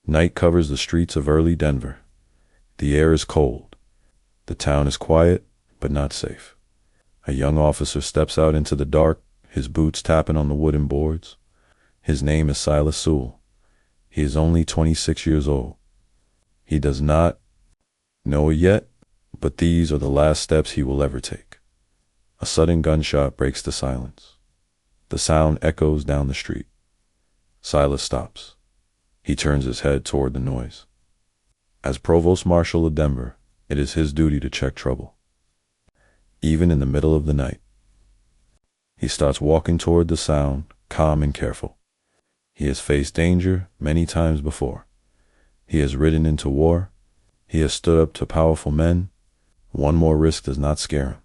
Night covers the streets of early Denver. The air is cold. The town is quiet, but not safe. A young officer steps out into the dark, his boots tapping on the wooden boards. His name is Silas Soule. He is only 26 years old. He does not know it yet, but these are the last steps he will ever take. A sudden gunshot breaks the silence. The sound echoes down the street. Silas stops. He turns his head toward the noise. As Provost Marshal of Denver, it is his duty to check trouble, even in the middle of the night. He starts walking toward the sound, calm and careful. He has faced danger many times before. He has ridden into war. He has stood up to powerful men. One more risk does not scare him.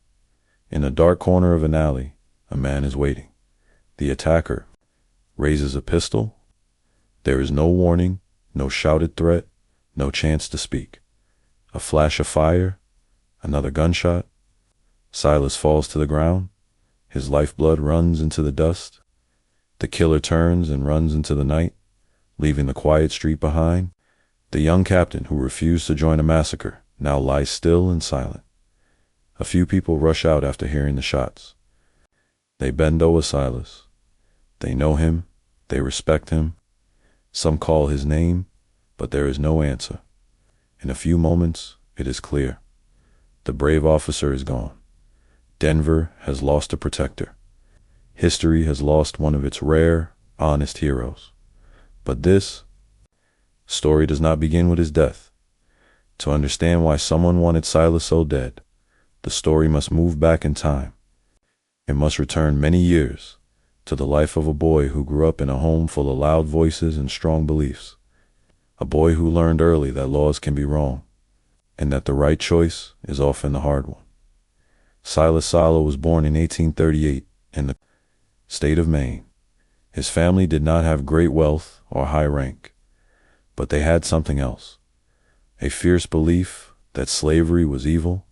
In a dark corner of an alley, a man is waiting. The attacker raises a pistol. There is no warning, no shouted threat, no chance to speak. A flash of fire, another gunshot. Silas falls to the ground. His lifeblood runs into the dust. The killer turns and runs into the night, leaving the quiet street behind. The young captain who refused to join a massacre now lies still and silent. A few people rush out after hearing the shots. They bend over Silas. They know him. They respect him. Some call his name, but there is no answer. In a few moments, it is clear. The brave officer is gone. Denver has lost a protector. History has lost one of its rare, honest heroes. But this story does not begin with his death. To understand why someone wanted Silas Soule dead, the story must move back in time. It must return many years to the life of a boy who grew up in a home full of loud voices and strong beliefs. A boy who learned early that laws can be wrong, and that the right choice is often the hard one. Silas Soule was born in 1838 in the state of Maine. His family did not have great wealth or high rank, but they had something else, a fierce belief that slavery was evil.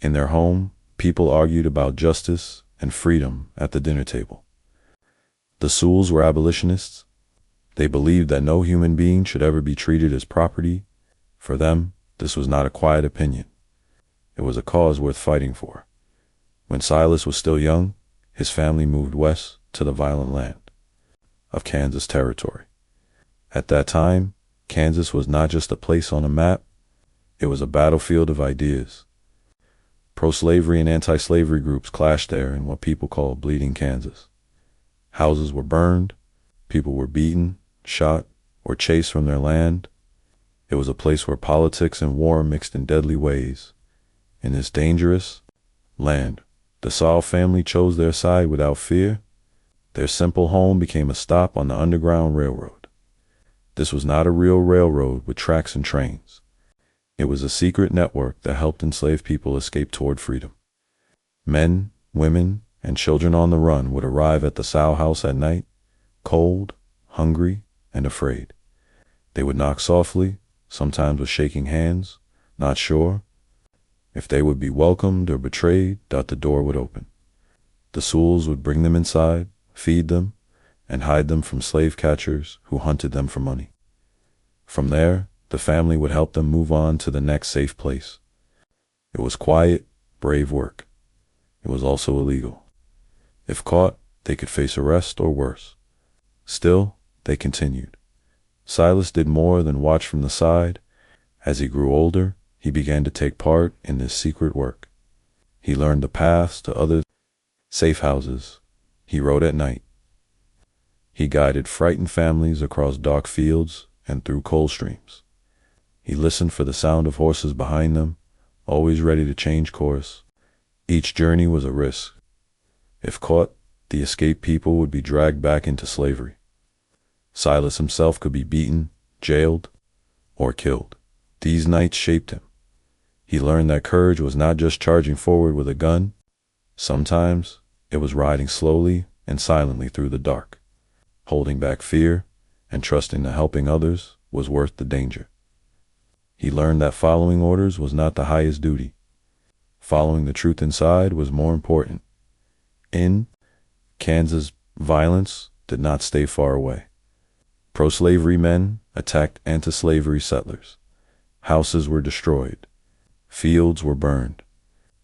In their home, people argued about justice and freedom at the dinner table. The Soules were abolitionists. They believed that no human being should ever be treated as property. For them, this was not a quiet opinion. It was a cause worth fighting for. When Silas was still young, his family moved west to the violent land of Kansas Territory. At that time, Kansas was not just a place on a map, it was a battlefield of ideas. Pro-slavery and anti-slavery groups clashed there in what people call Bleeding Kansas. Houses were burned, people were beaten, shot, or chased from their land. It was a place where politics and war mixed in deadly ways. In this dangerous land, the Soule family chose their side without fear. Their simple home became a stop on the Underground Railroad. This was not a real railroad with tracks and trains. It was a secret network that helped enslaved people escape toward freedom. Men, women, and children on the run would arrive at the Soule house at night, cold, hungry, and afraid. They would knock softly, sometimes with shaking hands, not sure. If they would be welcomed or betrayed, the door would open. The Soules would bring them inside, feed them, and hide them from slave catchers who hunted them for money. From there, the family would help them move on to the next safe place. It was quiet, brave work. It was also illegal. If caught, they could face arrest or worse. Still, they continued. Silas did more than watch from the side. As he grew older, he began to take part in this secret work. He learned the paths to other safe houses. He rode at night. He guided frightened families across dark fields and through cold streams. He listened for the sound of horses behind them, always ready to change course. Each journey was a risk. If caught, the escaped people would be dragged back into slavery. Silas himself could be beaten, jailed, or killed. These nights shaped him. He learned that courage was not just charging forward with a gun. Sometimes it was riding slowly and silently through the dark, holding back fear and trusting that helping others was worth the danger. He learned that following orders was not the highest duty. Following the truth inside was more important. In Kansas, violence did not stay far away. Pro-slavery men attacked anti-slavery settlers. Houses were destroyed. Fields were burned.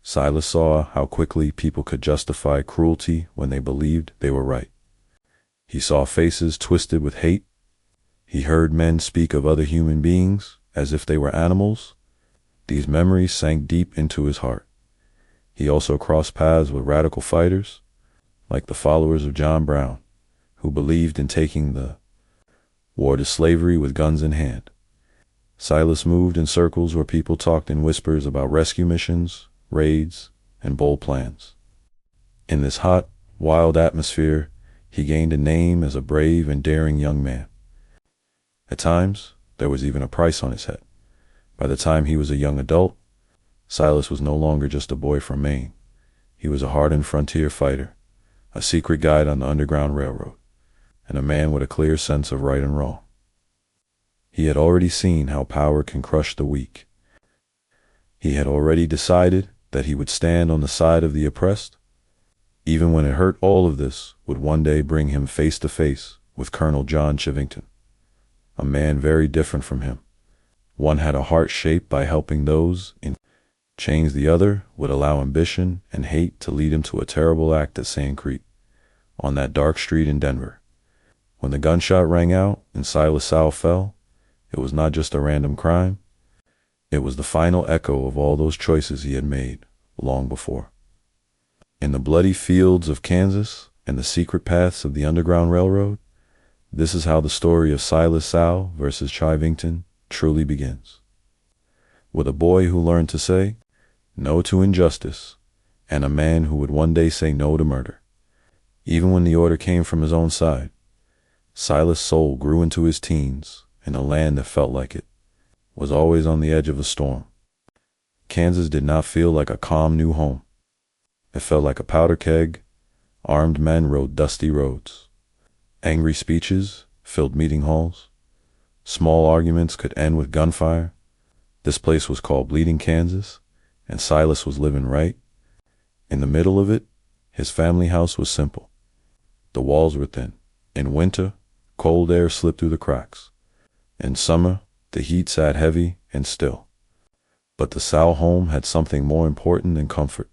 Silas saw how quickly people could justify cruelty when they believed they were right. He saw faces twisted with hate. He heard men speak of other human beings as if they were animals. These memories sank deep into his heart. He also crossed paths with radical fighters, like the followers of John Brown, who believed in taking the war to slavery with guns in hand. Silas moved in circles where people talked in whispers about rescue missions, raids, and bold plans. In this hot, wild atmosphere, he gained a name as a brave and daring young man. At times, there was even a price on his head. By the time he was a young adult, Silas was no longer just a boy from Maine. He was a hardened frontier fighter, a secret guide on the Underground Railroad, and a man with a clear sense of right and wrong. He had already seen how power can crush the weak. He had already decided that he would stand on the side of the oppressed, even when it hurt. All of this would one day bring him face to face with Colonel John Chivington, a man very different from him. One had a heart shaped by helping those in chains. The other would allow ambition and hate to lead him to a terrible act at Sand Creek, on that dark street in Denver. When the gunshot rang out and Silas Soule fell, it was not just a random crime. It was the final echo of all those choices he had made long before. In the bloody fields of Kansas and the secret paths of the Underground Railroad, this is how the story of Silas Soule versus Chivington truly begins. With a boy who learned to say no to injustice, and a man who would one day say no to murder, even when the order came from his own side. Silas Soule grew into his teens in a land that felt like it was always on the edge of a storm. Kansas did not feel like a calm new home. It felt like a powder keg. Armed men rode dusty roads. Angry speeches filled meeting halls. Small arguments could end with gunfire. This place was called Bleeding Kansas, and Silas was living right in the middle of it. His family house was simple. The walls were thin. In winter, cold air slipped through the cracks. In summer, the heat sat heavy and still. But the Soule home had something more important than comfort.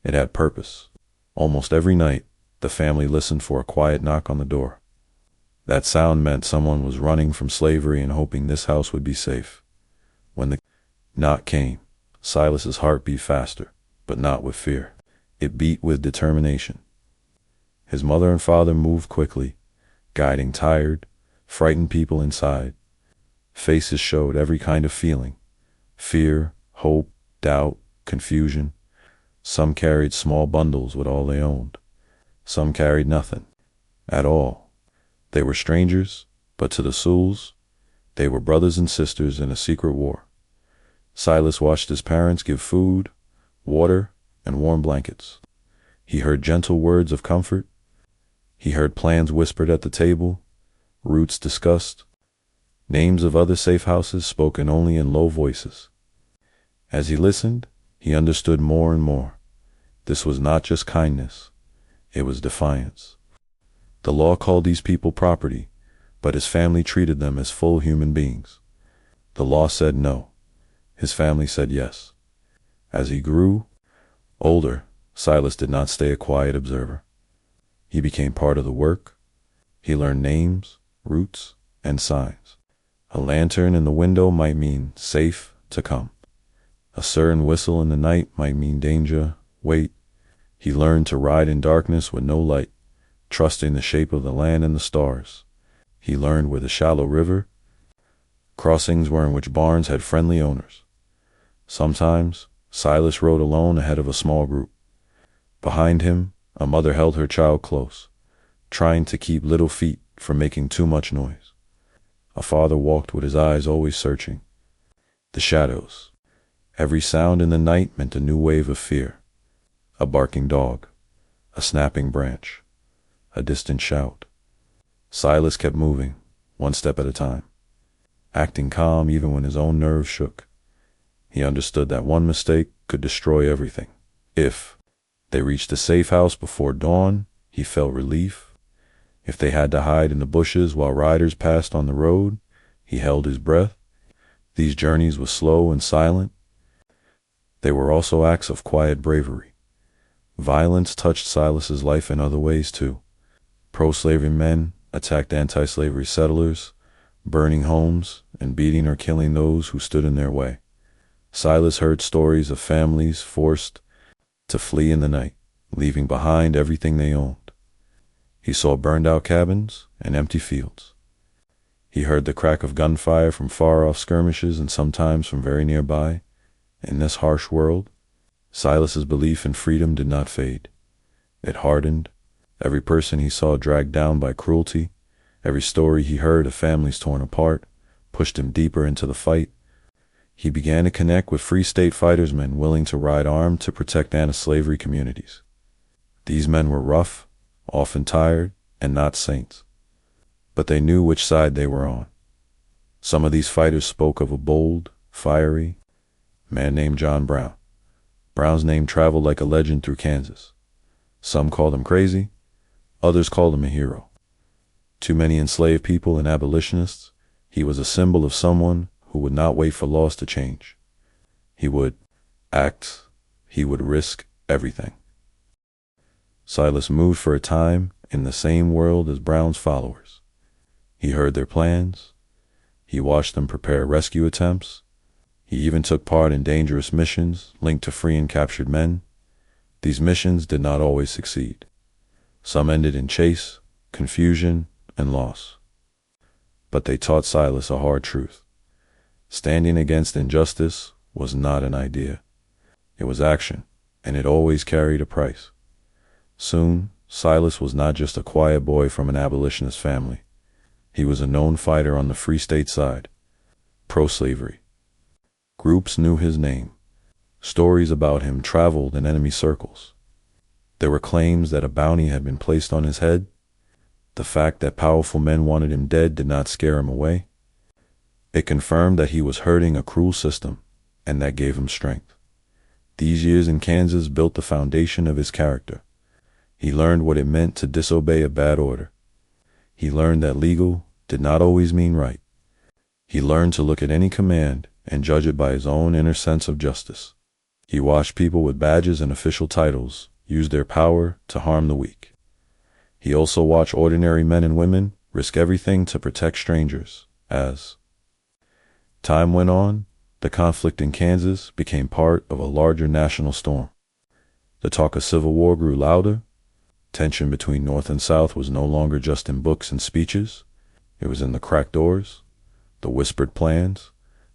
It had purpose. Almost every night, the family listened for a quiet knock on the door. That sound meant someone was running from slavery and hoping this house would be safe. When the knock came, Silas's heart beat faster, but not with fear. It beat with determination. His mother and father moved quickly, guiding tired, frightened people inside. Faces showed every kind of feeling: fear, hope, doubt, confusion. Some carried small bundles with all they owned. Some carried nothing at all. They were strangers, but to the Soules, they were brothers and sisters in a secret war. Silas watched his parents give food, water, and warm blankets. He heard gentle words of comfort. He heard plans whispered at the table, routes discussed, names of other safe houses spoken only in low voices. As he listened, he understood more and more. This was not just kindness, it was defiance. The law called these people property, but his family treated them as full human beings. The law said no. His family said yes. As he grew older, Silas did not stay a quiet observer. He became part of the work. He learned names, routes, and signs. A lantern in the window might mean safe to come. A certain whistle in the night might mean danger, wait. He learned to ride in darkness with no light, trusting the shape of the land and the stars. He learned where the shallow river crossings were in which barns had friendly owners. Sometimes, Silas rode alone ahead of a small group. Behind him, a mother held her child close, trying to keep little feet from making too much noise. A father walked with his eyes always searching. The shadows. Every sound in the night meant a new wave of fear. A barking dog, a snapping branch, a distant shout. Silas kept moving, one step at a time, acting calm even when his own nerves shook. He understood that one mistake could destroy everything. If they reached a safe house before dawn, he felt relief. If they had to hide in the bushes while riders passed on the road, He held his breath. These journeys were slow and silent. They were also acts of quiet bravery. Violence touched Silas's life in other ways too. Pro-slavery men attacked anti-slavery settlers, burning homes and beating or killing those who stood in their way. Silas heard stories of families forced to flee in the night, leaving behind everything they owned. He saw burned-out cabins and empty fields. He heard the crack of gunfire from far-off skirmishes and sometimes from very nearby. In this harsh world, Silas's belief in freedom did not fade. It hardened. Every person he saw dragged down by cruelty, every story he heard of families torn apart, pushed him deeper into the fight. He began to connect with Free State fighters, men willing to ride armed to protect anti-slavery communities. These men were rough, often tired, and not saints. But they knew which side they were on. Some of these fighters spoke of a bold, fiery man named John Brown. Brown's name traveled like a legend through Kansas. Some called him crazy, others called him a hero. To many enslaved people and abolitionists, he was a symbol of someone who would not wait for laws to change. He would act, he would risk everything. Silas moved for a time in the same world as Brown's followers. He heard their plans. He watched them prepare rescue attempts. He even took part in dangerous missions linked to freeing captured men. These missions did not always succeed. Some ended in chase, confusion, and loss. But they taught Silas a hard truth. Standing against injustice was not an idea. It was action, and it always carried a price. Soon, Silas was not just a quiet boy from an abolitionist family. He was a known fighter on the Free State side, pro-slavery. Groups knew his name. Stories about him traveled in enemy circles. There were claims that a bounty had been placed on his head. The fact that powerful men wanted him dead did not scare him away. It confirmed that he was hurting a cruel system, and that gave him strength. These years in Kansas built the foundation of his character. He learned what it meant to disobey a bad order. He learned that legal did not always mean right. He learned to look at any command and judge it by his own inner sense of justice. He watched people with badges and official titles use their power to harm the weak. He also watched ordinary men and women risk everything to protect strangers. As time went on, the conflict in Kansas became part of a larger national storm. The talk of civil war grew louder. Tension between North and South was no longer just in books and speeches. It was in the cracked doors, the whispered plans,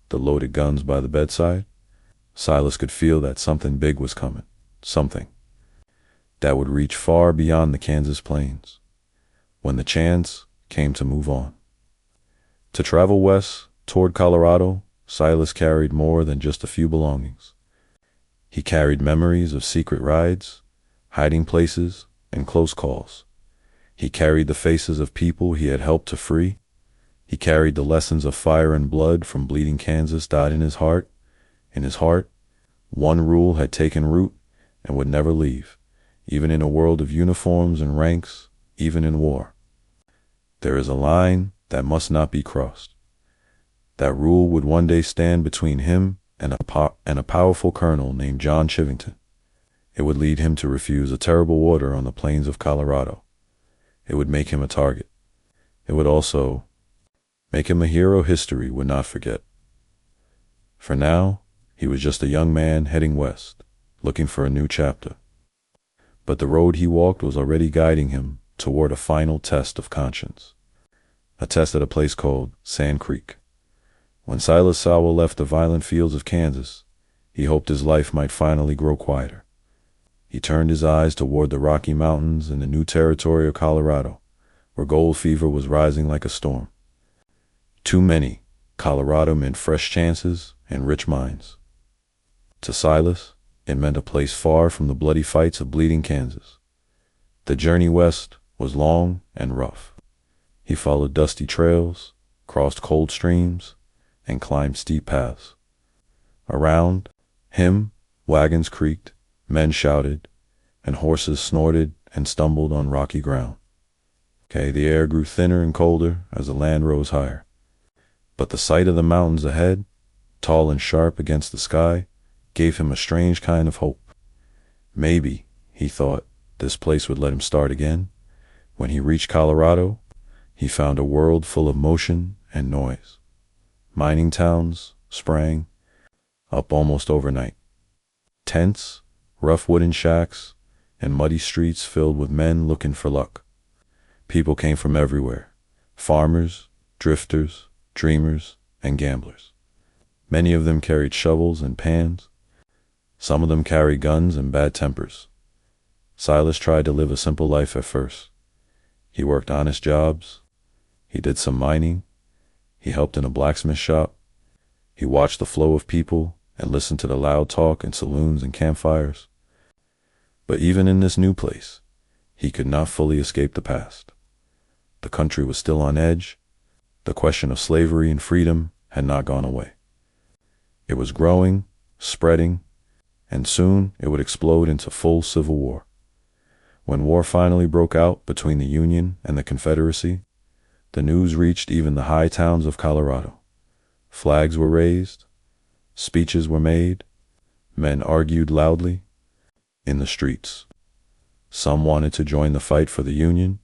the loaded guns by the bedside. Silas could feel that something big was coming, something that would reach far beyond the Kansas plains. When the chance came to move on, to travel west toward Colorado, Silas carried more than just a few belongings. He carried memories of secret rides, hiding places, and close calls. He carried the faces of people he had helped to free. He carried the lessons of fire and blood from bleeding Kansas died in his heart. In his heart, one rule had taken root and would never leave, even in a world of uniforms and ranks, even in war. There is a line that must not be crossed. That rule would one day stand between him and a powerful colonel named Colonel Chivington. It would lead him to refuse a terrible order on the plains of Colorado. It would make him a target. It would also make him a hero history would not forget. For now, he was just a young man heading west, looking for a new chapter. But the road he walked was already guiding him toward a final test of conscience. A test at a place called Sand Creek. When Silas Soule left the violent fields of Kansas, he hoped his life might finally grow quieter. He turned his eyes toward the Rocky Mountains and the new territory of Colorado, where gold fever was rising like a storm. Too many, Colorado meant fresh chances and rich mines. To Silas, it meant a place far from the bloody fights of bleeding Kansas. The journey west was long and rough. He followed dusty trails, crossed cold streams, and climbed steep paths. Around him, wagons creaked, men shouted, and horses snorted and stumbled on rocky ground. The air grew thinner and colder as the land rose higher. But the sight of the mountains ahead, tall and sharp against the sky, gave him a strange kind of hope. Maybe, he thought, this place would let him start again. When he reached Colorado, he found a world full of motion and noise. Mining towns sprang up almost overnight. Tents, rough wooden shacks, and muddy streets filled with men looking for luck. People came from everywhere: farmers, drifters, dreamers, and gamblers. Many of them carried shovels and pans. Some of them carried guns and bad tempers. Silas tried to live a simple life at first. He worked honest jobs. He did some mining. He helped in a blacksmith shop. He watched the flow of people and listened to the loud talk in saloons and campfires. But even in this new place, he could not fully escape the past. The country was still on edge. The question of slavery and freedom had not gone away. It was growing, spreading, and soon it would explode into full civil war. When war finally broke out between the Union and the Confederacy, the news reached even the high towns of Colorado. Flags were raised, speeches were made, men argued loudly in the streets. Some wanted to join the fight for the Union,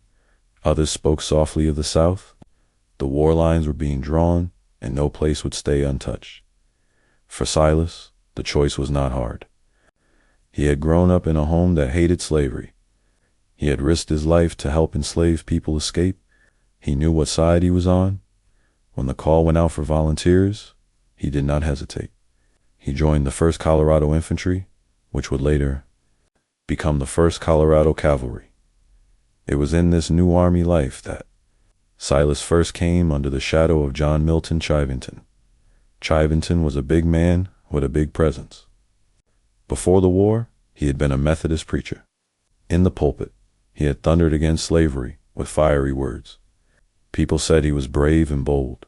others spoke softly of the South. The war lines were being drawn, and no place would stay untouched. For Silas, the choice was not hard. He had grown up in a home that hated slavery. He had risked his life to help enslaved people escape. He knew what side he was on. When the call went out for volunteers, he did not hesitate. He joined the 1st Colorado Infantry, which would later become the 1st Colorado Cavalry. It was in this new army life that Silas first came under the shadow of John Milton Chivington. Chivington was a big man with a big presence. Before the war, he had been a Methodist preacher. In the pulpit, he had thundered against slavery with fiery words. People said he was brave and bold.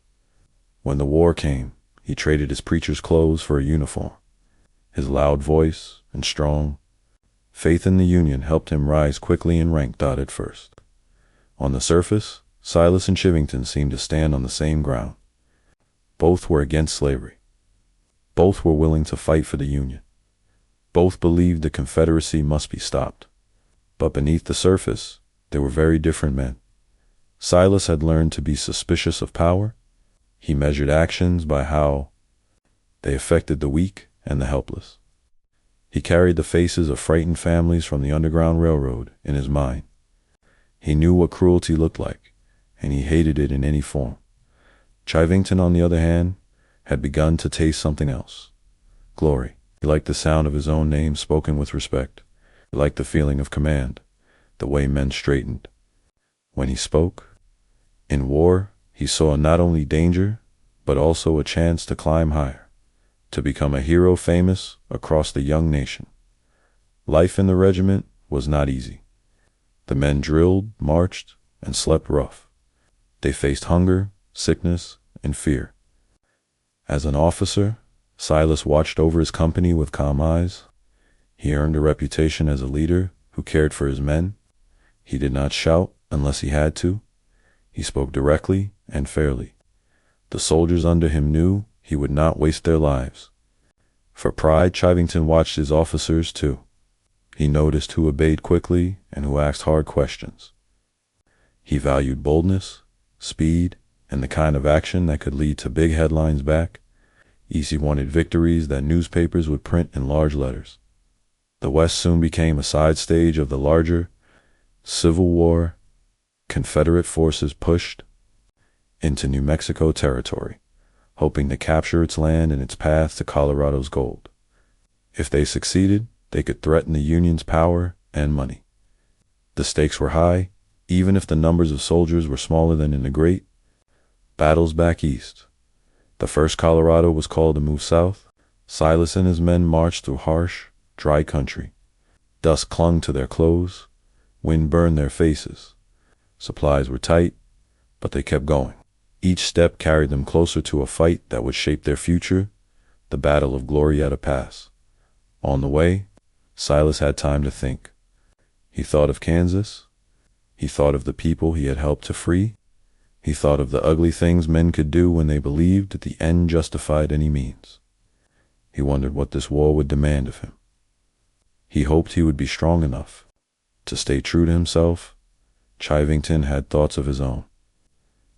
When the war came, he traded his preacher's clothes for a uniform. His loud voice and strong faith in the Union helped him rise quickly in rank. At first, on the surface, Silas and Chivington seemed to stand on the same ground. Both were against slavery. Both were willing to fight for the Union. Both believed the Confederacy must be stopped. But beneath the surface, they were very different men. Silas had learned to be suspicious of power. He measured actions by how they affected the weak and the helpless. He carried the faces of frightened families from the Underground Railroad in his mind. He knew what cruelty looked like, and he hated it in any form. Chivington, on the other hand, had begun to taste something else: glory. He liked the sound of his own name spoken with respect. He liked the feeling of command, the way men straightened when he spoke. In war, he saw not only danger, but also a chance to climb higher, to become a hero famous across the young nation. Life in the regiment was not easy. The men drilled, marched, and slept rough. They faced hunger, sickness, and fear. As an officer, Silas watched over his company with calm eyes. He earned a reputation as a leader who cared for his men. He did not shout unless he had to. He spoke directly and fairly. The soldiers under him knew he would not waste their lives. For pride, Chivington watched his officers too. He noticed who obeyed quickly and who asked hard questions. He valued boldness, speed, and the kind of action that could lead to big headlines back. He wanted victories that newspapers would print in large letters. The West soon became a side stage of the larger Civil War. Confederate forces pushed into New Mexico territory, hoping to capture its land and its path to Colorado's gold. If they succeeded, they could threaten the Union's power and money. The stakes were high, even if the numbers of soldiers were smaller than in the great battles back east. The 1st Colorado was called to move south. Silas and his men marched through harsh, dry country. Dust clung to their clothes. Wind burned their faces. Supplies were tight, but they kept going. Each step carried them closer to a fight that would shape their future, the Battle of Glorieta Pass. On the way, Silas had time to think. He thought of Kansas. He thought of the people he had helped to free. He thought of the ugly things men could do when they believed that the end justified any means. He wondered what this war would demand of him. He hoped he would be strong enough to stay true to himself. Chivington had thoughts of his own.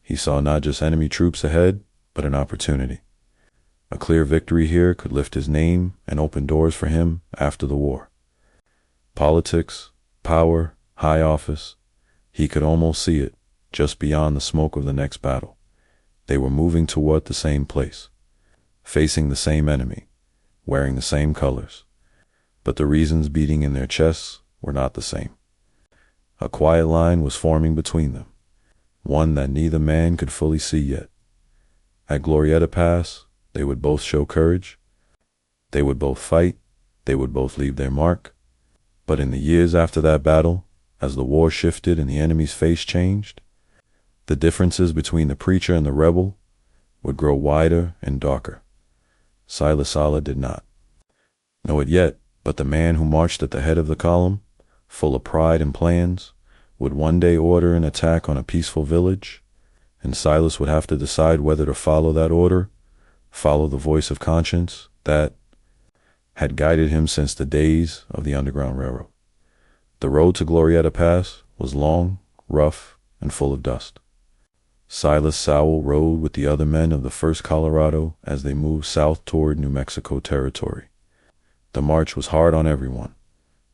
He saw not just enemy troops ahead, but an opportunity. A clear victory here could lift his name and open doors for him after the war. Politics, power, high office, he could almost see it just beyond the smoke of the next battle. They were moving toward the same place, facing the same enemy, wearing the same colors, but the reasons beating in their chests were not the same. A quiet line was forming between them, one that neither man could fully see yet. At Glorieta Pass, they would both show courage, they would both fight, they would both leave their mark. But in the years after that battle, as the war shifted and the enemy's face changed, the differences between the preacher and the rebel would grow wider and darker. Silas Soule did not know it yet, but the man who marched at the head of the column, full of pride and plans, would one day order an attack on a peaceful village, and Silas would have to decide whether to follow that order, follow the voice of conscience that had guided him since the days of the Underground Railroad. The road to Glorieta Pass was long, rough, and full of dust. Silas Soule rode with the other men of the 1st Colorado as they moved south toward New Mexico territory. The march was hard on everyone.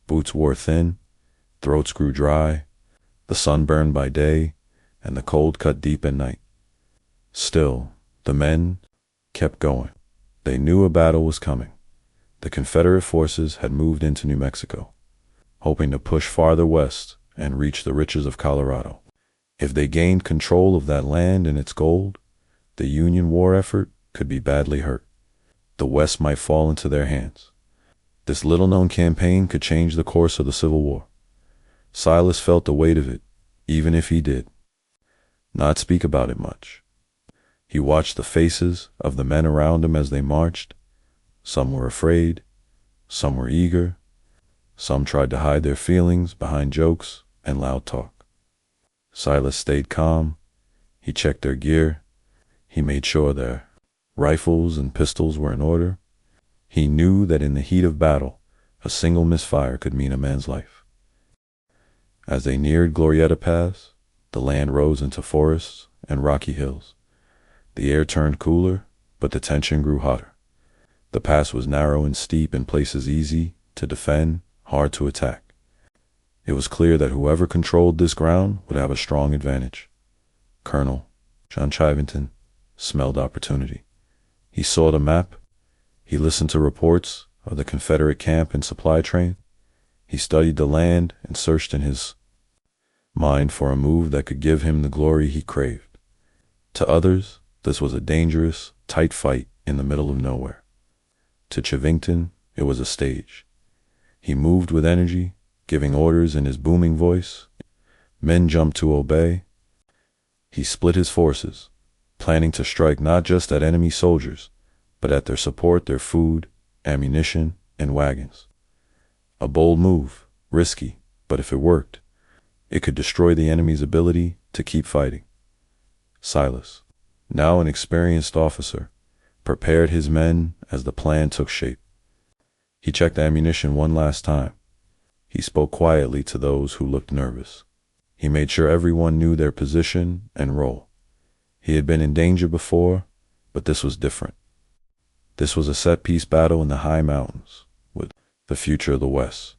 Boots wore thin, throats grew dry, the sun burned by day, and the cold cut deep at night. Still, the men kept going. They knew a battle was coming. The Confederate forces had moved into New Mexico, hoping to push farther west and reach the riches of Colorado. If they gained control of that land and its gold, the Union war effort could be badly hurt. The West might fall into their hands. This little-known campaign could change the course of the Civil War. Silas felt the weight of it, even if he did not speak about it much. He watched the faces of the men around him as they marched. Some were afraid, some were eager, some tried to hide their feelings behind jokes and loud talk. Silas stayed calm. He checked their gear. He made sure their rifles and pistols were in order. He knew that in the heat of battle, a single misfire could mean a man's life. As they neared Glorieta Pass, the land rose into forests and rocky hills. The air turned cooler, but the tension grew hotter. The pass was narrow and steep, in places easy to defend, hard to attack. It was clear that whoever controlled this ground would have a strong advantage. Colonel Chivington smelled opportunity. He saw the map. He listened to reports of the Confederate camp and supply train. He studied the land and searched in his mind for a move that could give him the glory he craved. To others, this was a dangerous, tight fight in the middle of nowhere. To Chivington, it was a stage. He moved with energy, giving orders in his booming voice. Men jumped to obey. He split his forces, planning to strike not just at enemy soldiers, but at their support, their food, ammunition, and wagons. A bold move, risky, but if it worked, it could destroy the enemy's ability to keep fighting. Silas, now an experienced officer, prepared his men as the plan took shape. He checked ammunition one last time. He spoke quietly to those who looked nervous. He made sure everyone knew their position and role. He had been in danger before, but this was different. This was a set-piece battle in the high mountains, with the future of the West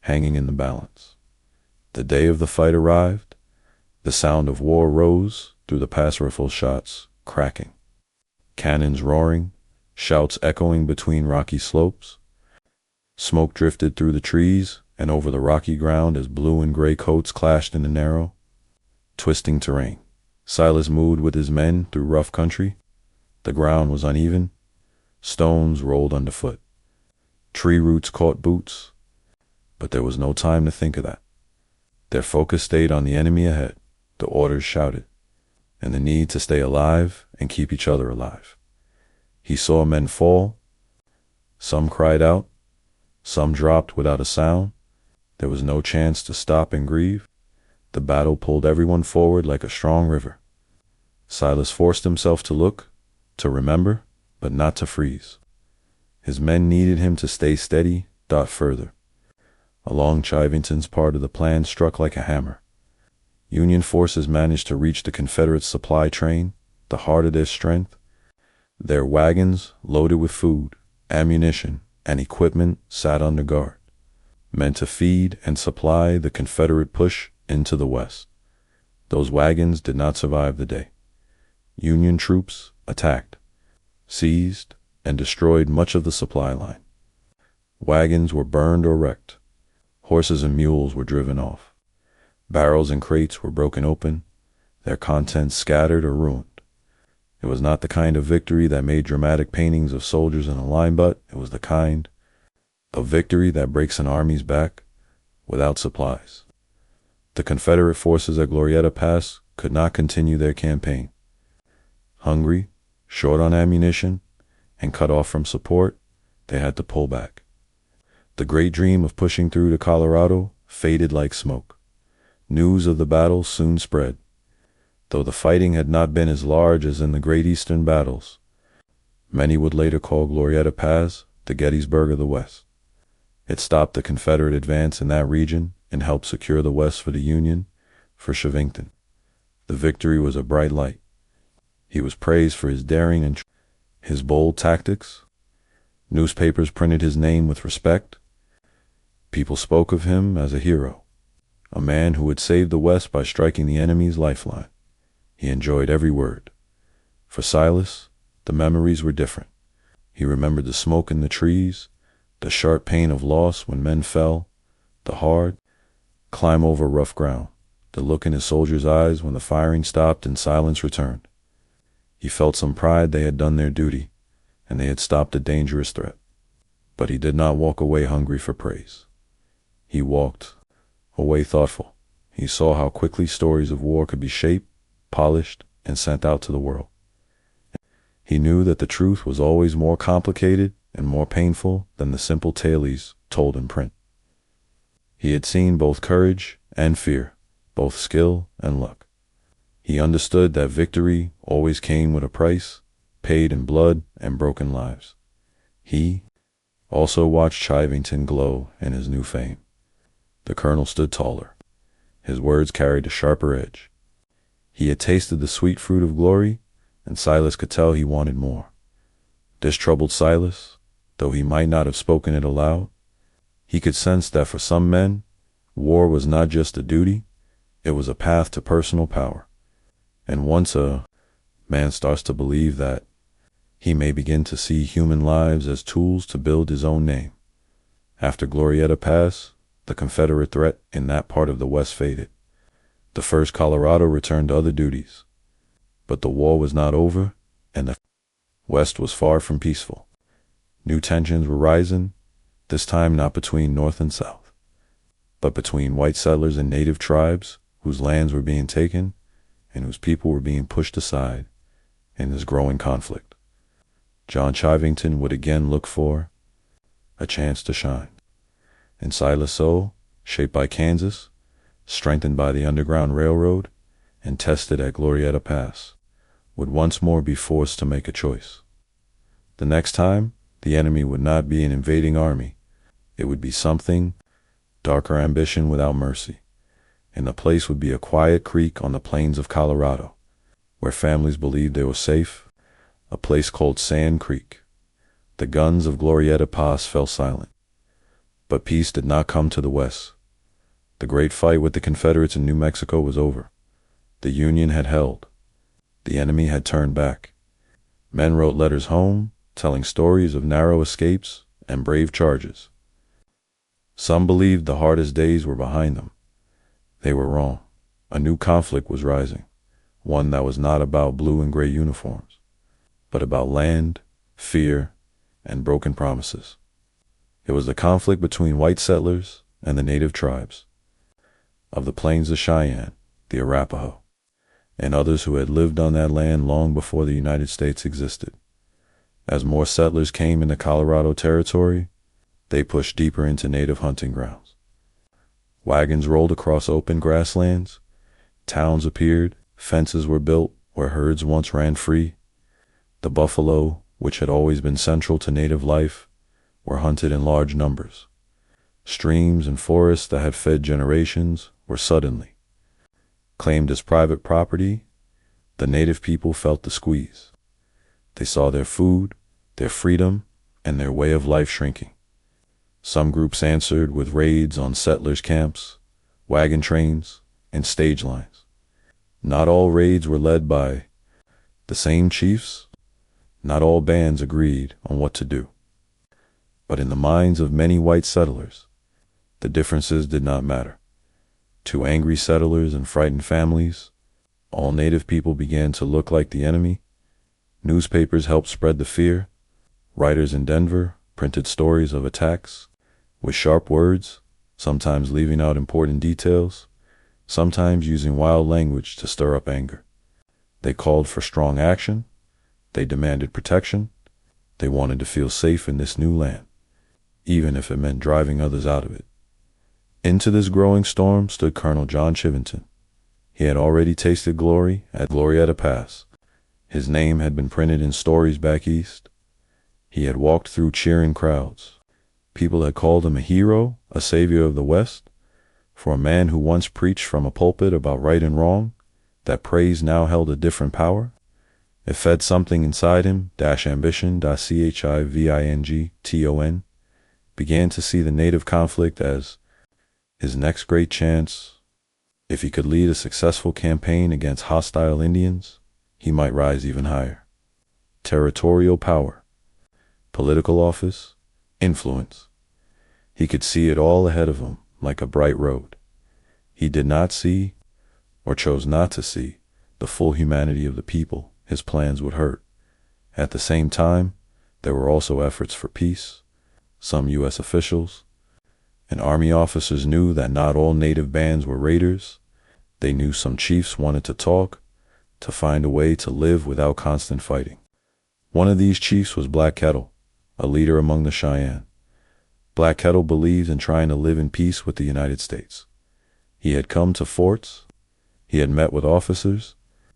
hanging in the balance. The day of the fight arrived. The sound of war rose through the pass rifle shots cracking, cannons roaring, shouts echoing between rocky slopes. Smoke drifted through the trees and over the rocky ground as blue and gray coats clashed in the narrow, twisting terrain. Silas moved with his men through rough country. The ground was uneven. Stones rolled underfoot. Tree roots caught boots. But there was no time to think of that. Their focus stayed on the enemy ahead, the orders shouted, and the need to stay alive and keep each other alive. He saw men fall. Some cried out. Some dropped without a sound. There was no chance to stop and grieve. The battle pulled everyone forward like a strong river. Silas forced himself to look, to remember, but not to freeze. His men needed him to stay steady, dot further. Along Chivington's part of the plan struck like a hammer. Union forces managed to reach the Confederate supply train, the heart of their strength. Their wagons, loaded with food, ammunition, and equipment, sat under guard, meant to feed and supply the Confederate push into the West. Those wagons did not survive the day. Union troops attacked, seized, and destroyed much of the supply line. Wagons were burned or wrecked. Horses and mules were driven off. Barrels and crates were broken open, their contents scattered or ruined. It was not the kind of victory that made dramatic paintings of soldiers in a line, but it was the kind of victory that breaks an army's back without supplies. The Confederate forces at Glorieta Pass could not continue their campaign. Hungry, short on ammunition, and cut off from support, they had to pull back. The great dream of pushing through to Colorado faded like smoke. News of the battle soon spread. Though the fighting had not been as large as in the great Eastern battles, many would later call Glorieta Pass the Gettysburg of the West. It stopped the Confederate advance in that region and helped secure the West for the Union, for Chivington. The victory was a bright light. He was praised for his daring and his bold tactics. Newspapers printed his name with respect. People spoke of him as a hero, a man who had saved the West by striking the enemy's lifeline. He enjoyed every word. For Silas, the memories were different. He remembered the smoke in the trees, the sharp pain of loss when men fell, the hard climb over rough ground, the look in his soldiers' eyes when the firing stopped and silence returned. He felt some pride they had done their duty, and they had stopped a dangerous threat. But he did not walk away hungry for praise. He walked away thoughtful. He saw how quickly stories of war could be shaped, polished, and sent out to the world. He knew that the truth was always more complicated and more painful than the simple tales told in print. He had seen both courage and fear, both skill and luck. He understood that victory always came with a price, paid in blood and broken lives. He also watched Chivington glow in his new fame. The colonel stood taller. His words carried a sharper edge. He had tasted the sweet fruit of glory, and Silas could tell he wanted more. This troubled Silas, though he might not have spoken it aloud. He could sense that for some men, war was not just a duty, it was a path to personal power. And once a man starts to believe that, he may begin to see human lives as tools to build his own name. After Glorieta Pass, the Confederate threat in that part of the West faded. The 1st Colorado returned to other duties. But the war was not over, and the West was far from peaceful. New tensions were rising, this time not between North and South, but between white settlers and native tribes whose lands were being taken and whose people were being pushed aside in this growing conflict. John Chivington would again look for a chance to shine. And Silas Soule, shaped by Kansas, strengthened by the Underground Railroad, and tested at Glorieta Pass, would once more be forced to make a choice. The next time, the enemy would not be an invading army. It would be something, darker ambition without mercy. And the place would be a quiet creek on the plains of Colorado, where families believed they were safe, a place called Sand Creek. The guns of Glorieta Pass fell silent. But peace did not come to the West. The great fight with the Confederates in New Mexico was over. The Union had held. The enemy had turned back. Men wrote letters home, telling stories of narrow escapes and brave charges. Some believed the hardest days were behind them. They were wrong. A new conflict was rising, one that was not about blue and gray uniforms, but about land, fear, and broken promises. It was the conflict between white settlers and the native tribes of the plains of Cheyenne, the Arapaho, and others who had lived on that land long before the United States existed. As more settlers came into Colorado territory, they pushed deeper into native hunting grounds. Wagons rolled across open grasslands, towns appeared, fences were built, where herds once ran free, the buffalo, which had always been central to native life, were hunted in large numbers. Streams and forests that had fed generations were suddenly claimed as private property. The native people felt the squeeze. They saw their food, their freedom, and their way of life shrinking. Some groups answered with raids on settlers' camps, wagon trains, and stage lines. Not all raids were led by the same chiefs. Not all bands agreed on what to do. But in the minds of many white settlers, the differences did not matter. To angry settlers and frightened families, all native people began to look like the enemy. Newspapers helped spread the fear. Writers in Denver printed stories of attacks with sharp words, sometimes leaving out important details, sometimes using wild language to stir up anger. They called for strong action. They demanded protection. They wanted to feel safe in this new land, even if it meant driving others out of it. Into this growing storm stood Colonel John Chivington. He had already tasted glory at Glorietta Pass. His name had been printed in stories back east. He had walked through cheering crowds. People had called him a hero, a savior of the West. For a man who once preached from a pulpit about right and wrong, that praise now held a different power. It fed something inside him, ambition, Chivington, began to see the native conflict as his next great chance. If he could lead a successful campaign against hostile Indians, he might rise even higher. Territorial power, political office, influence. He could see it all ahead of him like a bright road. He did not see, or chose not to see, the full humanity of the people his plans would hurt. At the same time, there were also efforts for peace. Some U.S. officials and Army officers knew that not all native bands were raiders. They knew some chiefs wanted to talk, to find a way to live without constant fighting. One of these chiefs was Black Kettle, a leader among the Cheyenne. Black Kettle believed in trying to live in peace with the United States. He had come to forts. He had met with officers.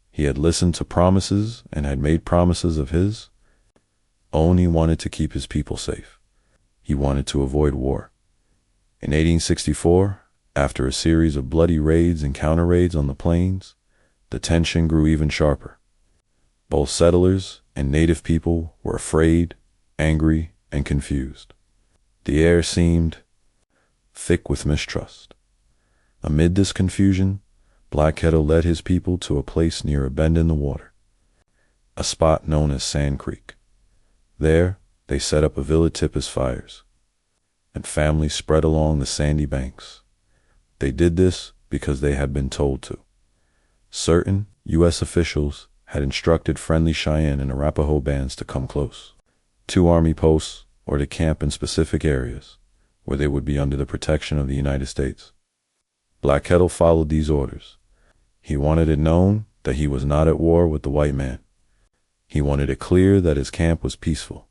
He had listened to promises and had made promises of his own. He wanted to keep his people safe. He wanted to avoid war. In 1864, after a series of bloody raids and counter-raids on the plains, the tension grew even sharper. Both settlers and native people were afraid, angry, and confused. The air seemed thick with mistrust. Amid this confusion, Black Kettle led his people to a place near a bend in the water, a spot known as Sand Creek. There, they set up a village as fires, and families spread along the sandy banks. They did this because they had been told to. Certain U.S. officials had instructed friendly Cheyenne and Arapaho bands to come close to Army posts or to camp in specific areas where they would be under the protection of the United States. Black Kettle followed these orders. He wanted it known that he was not at war with the white man. He wanted it clear that his camp was peaceful.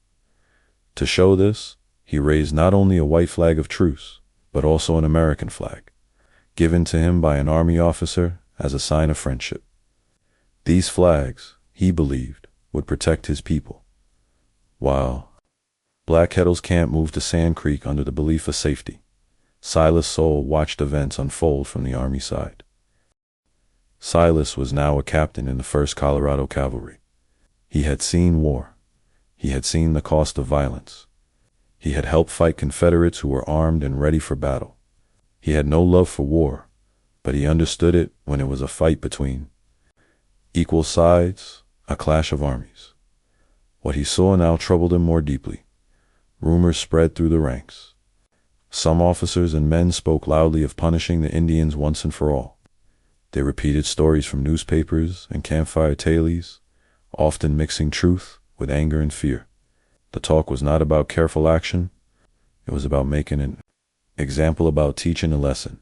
To show this, he raised not only a white flag of truce, but also an American flag, given to him by an Army officer as a sign of friendship. These flags, he believed, would protect his people. While Black Kettle's camp moved to Sand Creek under the belief of safety, Silas Soule watched events unfold from the Army side. Silas was now a captain in the 1st Colorado Cavalry. He had seen war. He had seen the cost of violence. He had helped fight Confederates who were armed and ready for battle. He had no love for war, but he understood it when it was a fight between equal sides, a clash of armies. What he saw now troubled him more deeply. Rumors spread through the ranks. Some officers and men spoke loudly of punishing the Indians once and for all. They repeated stories from newspapers and campfire tales, often mixing truth with anger and fear. The talk was not about careful action. It was about making an example, about teaching a lesson.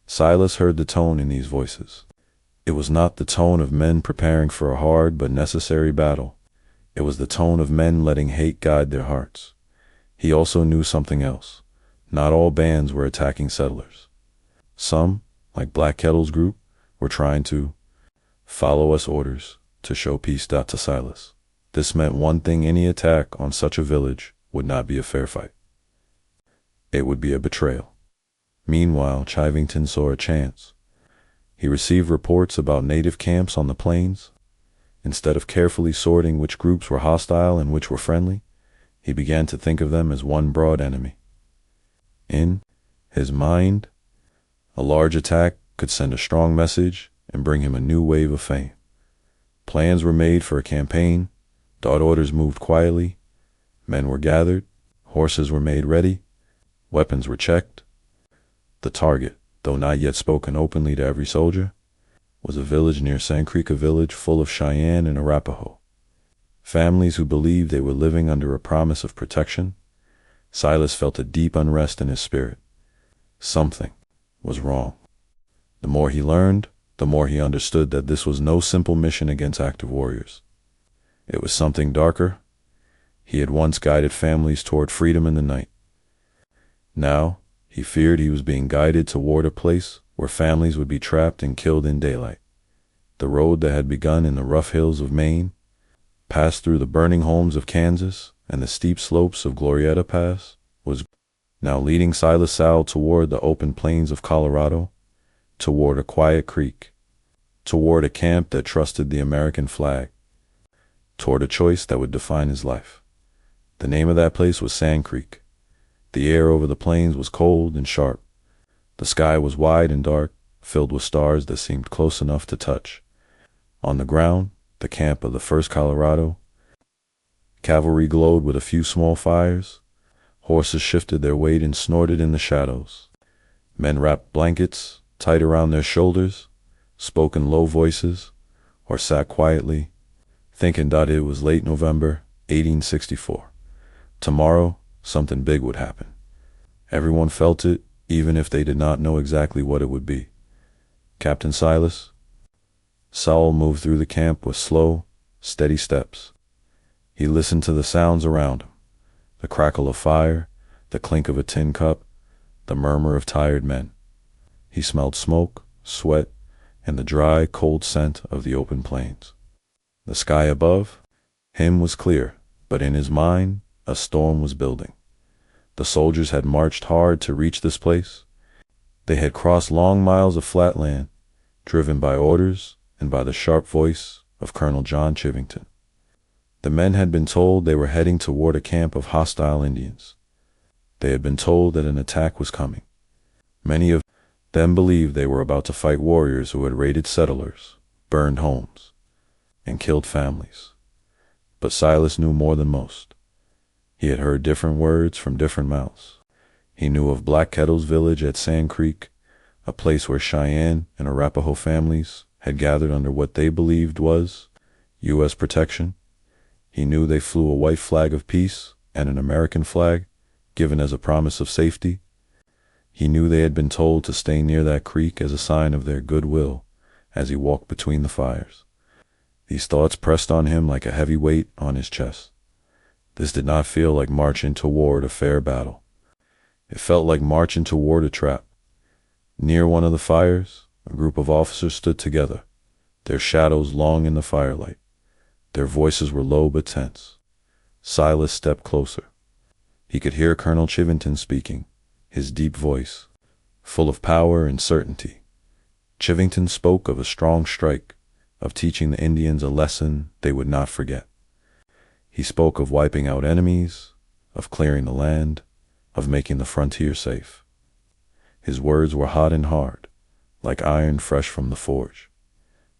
Silas heard the tone in these voices. It was not the tone of men preparing for a hard but necessary battle. It was the tone of men letting hate guide their hearts. He also knew something else. Not all bands were attacking settlers. Some, like Black Kettle's group, were trying to follow us orders, to show peace. To Silas, this meant one thing: any attack on such a village would not be a fair fight. It would be a betrayal. Meanwhile, Chivington saw a chance. He received reports about native camps on the plains. Instead of carefully sorting which groups were hostile and which were friendly, he began to think of them as one broad enemy. In his mind, a large attack could send a strong message and bring him a new wave of fame. Plans were made for a campaign, dot orders moved quietly, men were gathered, horses were made ready, weapons were checked. The target, though not yet spoken openly to every soldier, was a village near Sand Creek, a village full of Cheyenne and Arapaho, families who believed they were living under a promise of protection. Silas felt a deep unrest in his spirit. Something was wrong. The more he learned, the more he understood that this was no simple mission against active warriors. It was something darker. He had once guided families toward freedom in the night. Now, he feared he was being guided toward a place where families would be trapped and killed in daylight. The road that had begun in the rough hills of Maine, passed through the burning homes of Kansas and the steep slopes of Glorieta Pass, was now leading Silas Soule toward the open plains of Colorado, toward a quiet creek, toward a camp that trusted the American flag, toward a choice that would define his life. The name of that place was Sand Creek. The air over the plains was cold and sharp. The sky was wide and dark, filled with stars that seemed close enough to touch. On the ground, the camp of the 1st Colorado, cavalry glowed with a few small fires. Horses shifted their weight and snorted in the shadows. Men wrapped blankets tight around their shoulders, spoke in low voices, or sat quietly, thinking that it was late November, 1864. Tomorrow, something big would happen. Everyone felt it, even if they did not know exactly what it would be. Captain Silas Soule moved through the camp with slow, steady steps. He listened to the sounds around him: the crackle of fire, the clink of a tin cup, the murmur of tired men. He smelled smoke, sweat, and the dry, cold scent of the open plains. The sky above him was clear, but in his mind, a storm was building. The soldiers had marched hard to reach this place. They had crossed long miles of flat land, driven by orders and by the sharp voice of Colonel John Chivington. The men had been told they were heading toward a camp of hostile Indians. They had been told that an attack was coming. Many of them believed they were about to fight warriors who had raided settlers, burned homes, and killed families. But Silas knew more than most. He had heard different words from different mouths. He knew of Black Kettle's village at Sand Creek, a place where Cheyenne and Arapaho families had gathered under what they believed was U.S. protection. He knew they flew a white flag of peace and an American flag, given as a promise of safety. He knew they had been told to stay near that creek as a sign of their goodwill as he walked between the fires. These thoughts pressed on him like a heavy weight on his chest. This did not feel like marching toward a fair battle. It felt like marching toward a trap. Near one of the fires, a group of officers stood together, their shadows long in the firelight. Their voices were low but tense. Silas stepped closer. He could hear Colonel Chivington speaking, his deep voice, full of power and certainty. Chivington spoke of a strong strike, of teaching the Indians a lesson they would not forget. He spoke of wiping out enemies, of clearing the land, of making the frontier safe. His words were hot and hard, like iron fresh from the forge.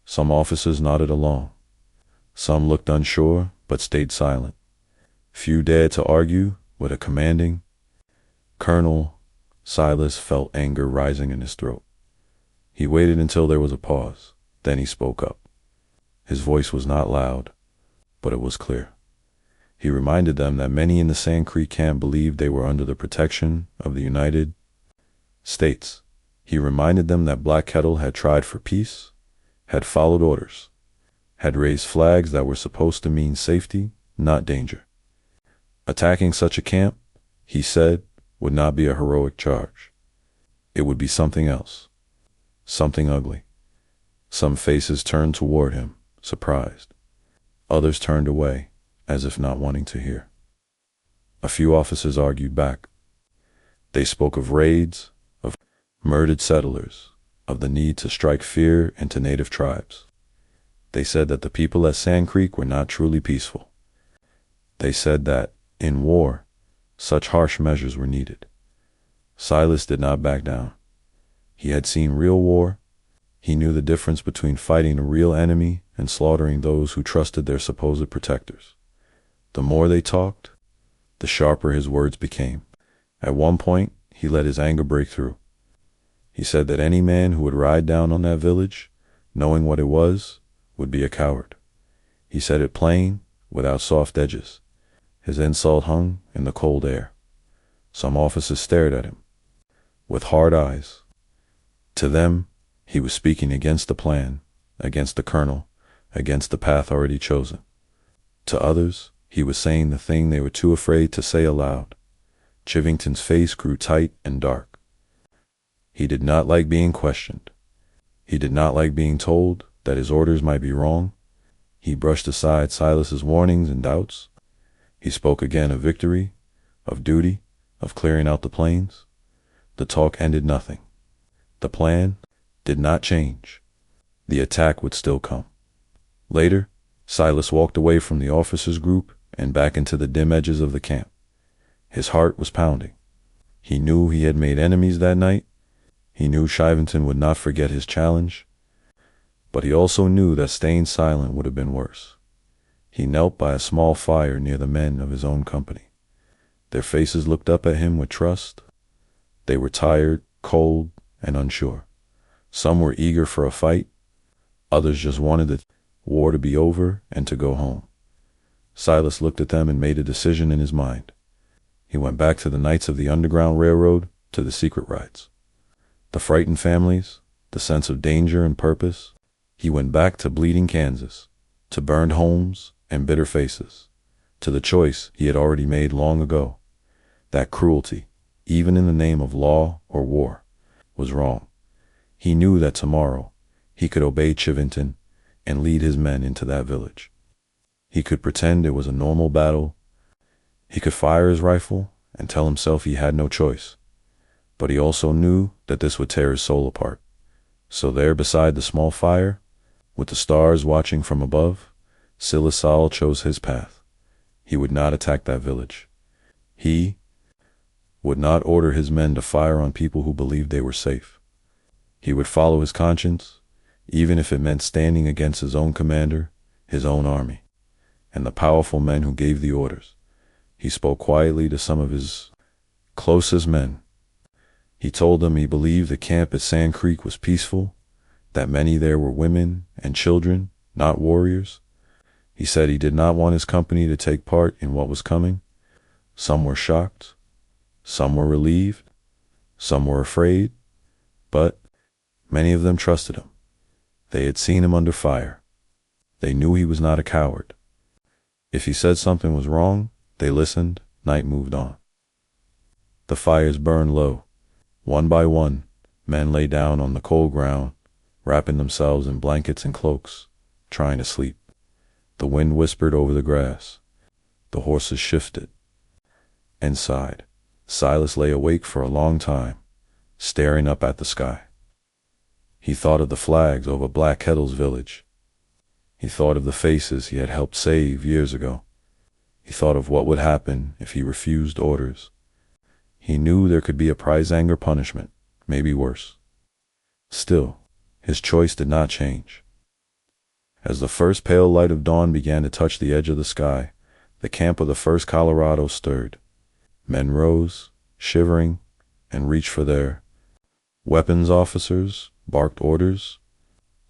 Some officers nodded along. Some looked unsure, but stayed silent. Few dared to argue with a commanding Colonel. Silas felt anger rising in his throat. He waited until there was a pause. Then he spoke up. His voice was not loud, but it was clear. He reminded them that many in the Sand Creek camp believed they were under the protection of the United States. He reminded them that Black Kettle had tried for peace, had followed orders, had raised flags that were supposed to mean safety, not danger. Attacking such a camp, he said, would not be a heroic charge. It would be something else, something ugly. Some faces turned toward him, surprised. Others turned away, as if not wanting to hear. A few officers argued back. They spoke of raids, of murdered settlers, of the need to strike fear into native tribes. They said that the people at Sand Creek were not truly peaceful. They said that, in war, such harsh measures were needed. Silas did not back down. He had seen real war. He knew the difference between fighting a real enemy and slaughtering those who trusted their supposed protectors. The more they talked, the sharper his words became. At one point, he let his anger break through. He said that any man who would ride down on that village, knowing what it was, would be a coward. He said it plain, without soft edges. His insult hung in the cold air. Some officers stared at him, with hard eyes. To them, he was speaking against the plan, against the colonel, against the path already chosen. To others, he was saying the thing they were too afraid to say aloud. Chivington's face grew tight and dark. He did not like being questioned. He did not like being told that his orders might be wrong. He brushed aside Silas's warnings and doubts. He spoke again of victory, of duty, of clearing out the plains. The talk ended nothing. The plan did not change. The attack would still come. Later, Silas walked away from the officers' group and back into the dim edges of the camp. His heart was pounding. He knew he had made enemies that night. He knew Chivington would not forget his challenge. But he also knew that staying silent would have been worse. He knelt by a small fire near the men of his own company. Their faces looked up at him with trust. They were tired, cold, and unsure. Some were eager for a fight. Others just wanted the war to be over and to go home. Silas looked at them and made a decision in his mind. He went back to the nights of the Underground Railroad, to the secret rides. The frightened families, the sense of danger and purpose. He went back to bleeding Kansas, to burned homes and bitter faces, to the choice he had already made long ago. That cruelty, even in the name of law or war, was wrong. He knew that tomorrow he could obey Chivington and lead his men into that village. He could pretend it was a normal battle. He could fire his rifle and tell himself he had no choice. But he also knew that this would tear his soul apart. So there beside the small fire, with the stars watching from above, Silas Soule chose his path. He would not attack that village. He would not order his men to fire on people who believed they were safe. He would follow his conscience, even if it meant standing against his own commander, his own army, and the powerful men who gave the orders. He spoke quietly to some of his closest men. He told them he believed the camp at Sand Creek was peaceful, that many there were women and children, not warriors. He said he did not want his company to take part in what was coming. Some were shocked, some were relieved, some were afraid, but many of them trusted him. They had seen him under fire. They knew he was not a coward. If he said something was wrong, they listened. Night moved on. The fires burned low. One by one, men lay down on the cold ground, wrapping themselves in blankets and cloaks, trying to sleep. The wind whispered over the grass. The horses shifted and sighed. Silas lay awake for a long time, staring up at the sky. He thought of the flags over Black Kettle's village. He thought of the faces he had helped save years ago. He thought of what would happen if he refused orders. He knew there could be a prize anger punishment, maybe worse. Still, his choice did not change. As the first pale light of dawn began to touch the edge of the sky, the camp of the 1st Colorado stirred. Men rose, shivering, and reached for their weapons. Officers barked orders.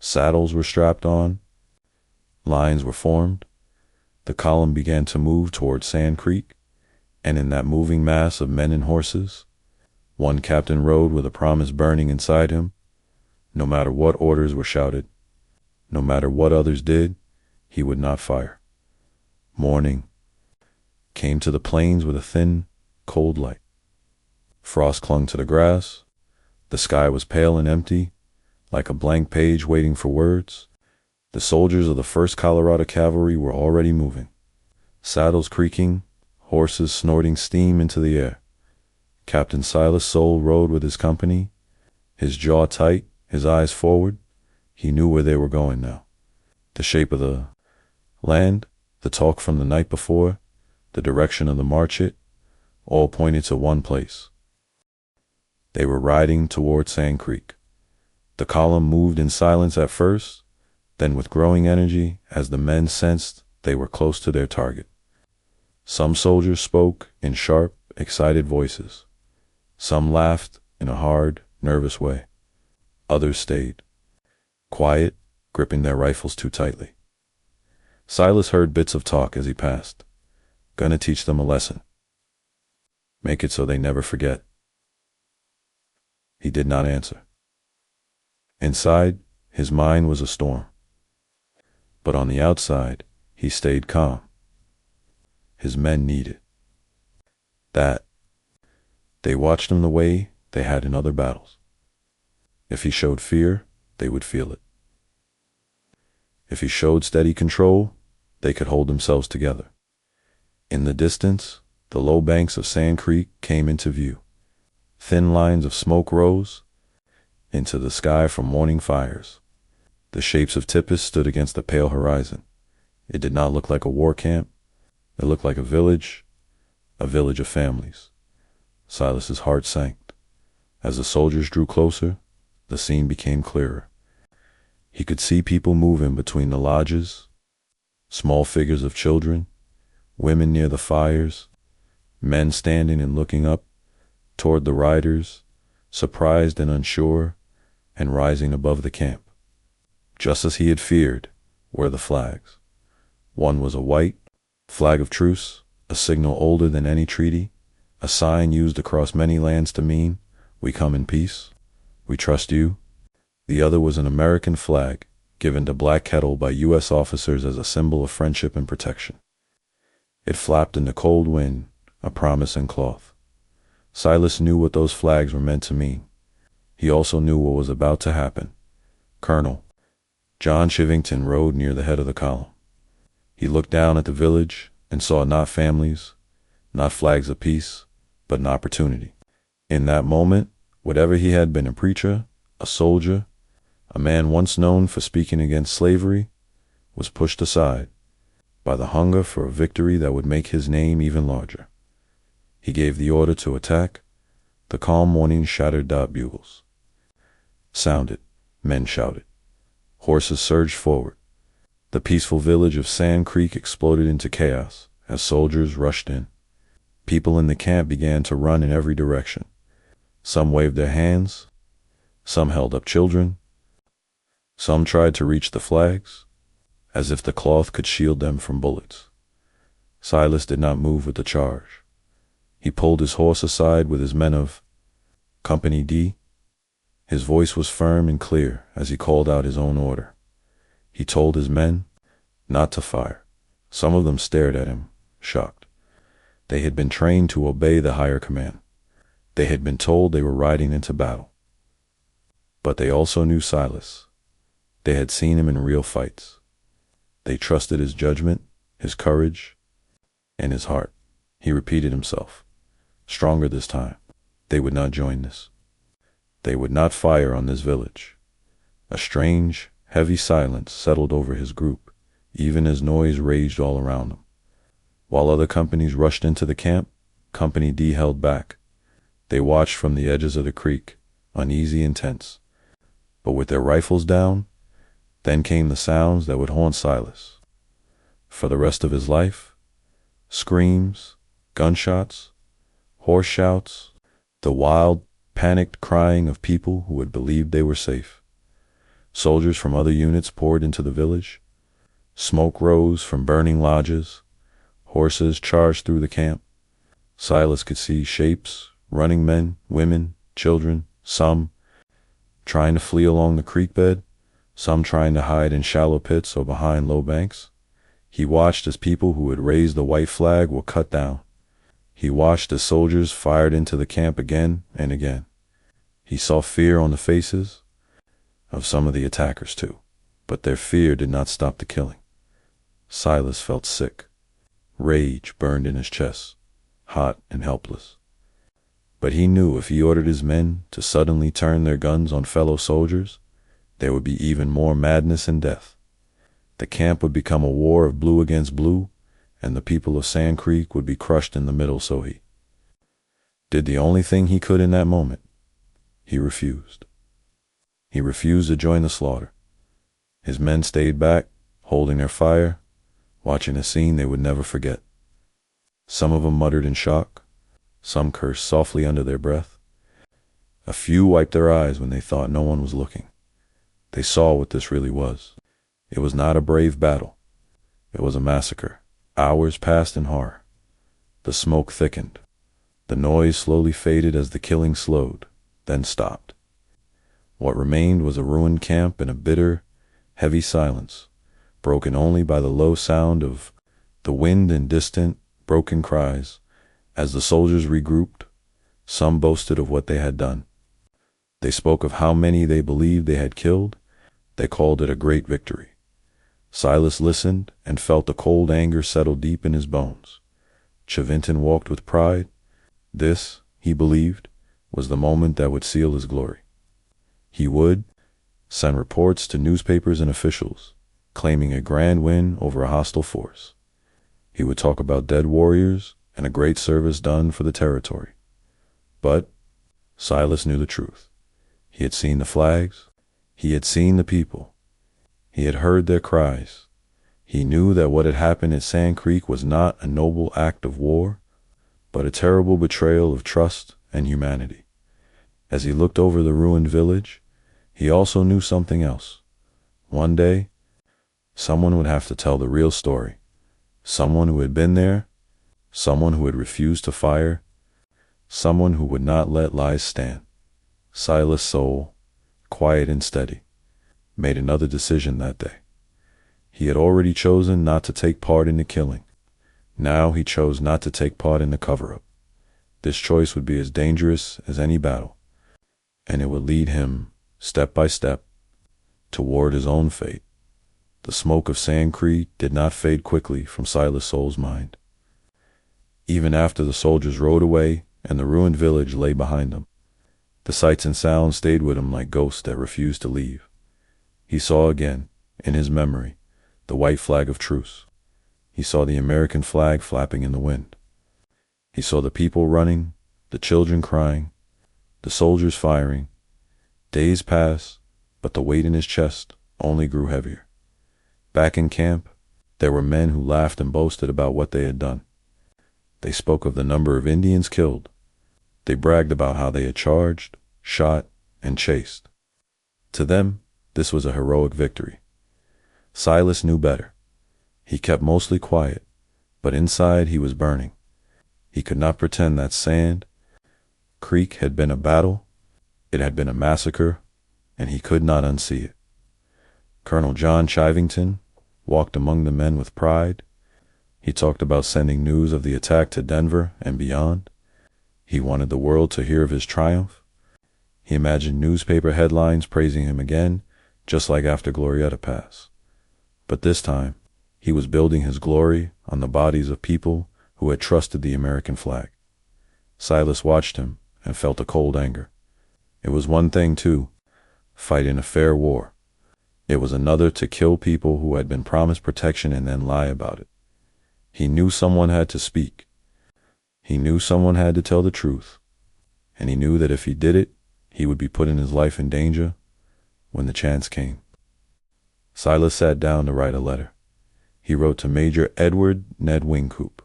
Saddles were strapped on. Lines were formed. The column began to move toward Sand Creek, and in that moving mass of men and horses, one captain rode with a promise burning inside him. No matter what orders were shouted, no matter what others did, he would not fire. Morning came to the plains with a thin, cold light. Frost clung to the grass. The sky was pale and empty, like a blank page waiting for words. The soldiers of the 1st Colorado Cavalry were already moving, saddles creaking, horses snorting steam into the air. Captain Silas Soule rode with his company, his jaw tight, his eyes forward. He knew where they were going now. The shape of the land, the talk from the night before, the direction of the march, it all pointed to one place. They were riding toward Sand Creek. The column moved in silence at first, then with growing energy as the men sensed they were close to their target. Some soldiers spoke in sharp, excited voices. Some laughed in a hard, nervous way. Others stayed, quiet, gripping their rifles too tightly. Silas heard bits of talk as he passed. Gonna teach them a lesson. Make it so they never forget. He did not answer. Inside, his mind was a storm. But on the outside, he stayed calm. His men needed that. They watched him the way they had in other battles. If he showed fear, they would feel it. If he showed steady control, they could hold themselves together. In the distance, the low banks of Sand Creek came into view. Thin lines of smoke rose into the sky from morning fires. The shapes of tippets stood against the pale horizon. It did not look like a war camp. It looked like a village of families. Silas's heart sank. As the soldiers drew closer, the scene became clearer. He could see people moving between the lodges, small figures of children, women near the fires, men standing and looking up toward the riders, surprised and unsure, and rising above the camp. Just as he had feared were the flags. One was a white flag of truce, a signal older than any treaty, a sign used across many lands to mean, "We come in peace, we trust you." The other was an American flag, given to Black Kettle by U.S. officers as a symbol of friendship and protection. It flapped in the cold wind, a promise in cloth. Silas knew what those flags were meant to mean. He also knew what was about to happen. Colonel Chivington rode near the head of the column. He looked down at the village and saw not families, not flags of peace, but an opportunity. In that moment, whatever he had been, a preacher, a soldier, a man once known for speaking against slavery, was pushed aside by the hunger for a victory that would make his name even larger. He gave the order to attack. The calm morning shattered dot bugles sounded. Men shouted. Horses surged forward. The peaceful village of Sand Creek exploded into chaos as soldiers rushed in. People in the camp began to run in every direction. Some waved their hands. Some held up children. Some tried to reach the flags, as if the cloth could shield them from bullets. Silas did not move with the charge. He pulled his horse aside with his men of Company D. His voice was firm and clear as he called out his own order. He told his men not to fire. Some of them stared at him, shocked. They had been trained to obey the higher command. They had been told they were riding into battle. But they also knew Silas. They had seen him in real fights. They trusted his judgment, his courage, and his heart. He repeated himself, stronger this time. They would not join this. They would not fire on this village. A strange, heavy silence settled over his group, even as noise raged all around them. While other companies rushed into the camp, Company D held back. They watched from the edges of the creek, uneasy and tense. But with their rifles down, then came the sounds that would haunt Silas for the rest of his life. Screams, gunshots, hoarse shouts, the wild, panicked crying of people who had believed they were safe. Soldiers from other units poured into the village. Smoke rose from burning lodges. Horses charged through the camp. Silas could see shapes, running men, women, children, some trying to flee along the creek bed, some trying to hide in shallow pits or behind low banks. He watched as people who had raised the white flag were cut down. He watched as soldiers fired into the camp again and again. He saw fear on the faces of some of the attackers too, But their fear did not stop the killing. Silas felt sick. Rage burned in his chest, hot and helpless. But he knew if he ordered his men to suddenly turn their guns on fellow soldiers, there would be even more madness and death. The camp would become a war of blue against blue, and the people of Sand Creek would be crushed in the middle. So he did the only thing he could in that moment. He refused. He refused to join the slaughter. His men stayed back, holding their fire, watching a scene they would never forget. Some of them muttered in shock. Some cursed softly under their breath. A few wiped their eyes when they thought no one was looking. They saw what this really was. It was not a brave battle. It was a massacre. Hours passed in horror. The smoke thickened. The noise slowly faded as the killing slowed, then stopped. What remained was a ruined camp and a bitter, heavy silence, broken only by the low sound of the wind and distant, broken cries. As the soldiers regrouped, some boasted of what they had done. They spoke of how many they believed they had killed. They called it a great victory. Silas listened and felt a cold anger settle deep in his bones. Chivington walked with pride. This, he believed, was the moment that would seal his glory. He would send reports to newspapers and officials, claiming a grand win over a hostile force. He would talk about dead warriors and a great service done for the territory. But Silas knew the truth. He had seen the flags. He had seen the people. He had heard their cries. He knew that what had happened at Sand Creek was not a noble act of war, but a terrible betrayal of trust and humanity. As he looked over the ruined village, he also knew something else. One day, someone would have to tell the real story. Someone who had been there, someone who had refused to fire, someone who would not let lies stand. Silas Soule, quiet and steady, made another decision that day. He had already chosen not to take part in the killing. Now he chose not to take part in the cover-up. This choice would be as dangerous as any battle, and it would lead him, step by step, toward his own fate. The smoke of Sand Creek did not fade quickly from Silas Soule's mind. Even after the soldiers rode away and the ruined village lay behind them, the sights and sounds stayed with him like ghosts that refused to leave. He saw again, in his memory, the white flag of truce. He saw the American flag flapping in the wind. He saw the people running, the children crying, the soldiers firing. Days passed, but the weight in his chest only grew heavier. Back in camp, there were men who laughed and boasted about what they had done. They spoke of the number of Indians killed. They bragged about how they had charged, shot, and chased. To them, this was a heroic victory. Silas knew better. He kept mostly quiet, but inside he was burning. He could not pretend that Sand Creek had been a battle. It had been a massacre, and he could not unsee it. Colonel John Chivington walked among the men with pride. He talked about sending news of the attack to Denver and beyond. He wanted the world to hear of his triumph. He imagined newspaper headlines praising him again, just like after Glorietta Pass. But this time, he was building his glory on the bodies of people who had trusted the American flag. Silas watched him and felt a cold anger. It was one thing, too, fighting a fair war. It was another to kill people who had been promised protection and then lie about it. He knew someone had to speak. He knew someone had to tell the truth. And he knew that if he did it, he would be putting his life in danger when the chance came. Silas sat down to write a letter. He wrote to Major Edward Ned Wingcoop,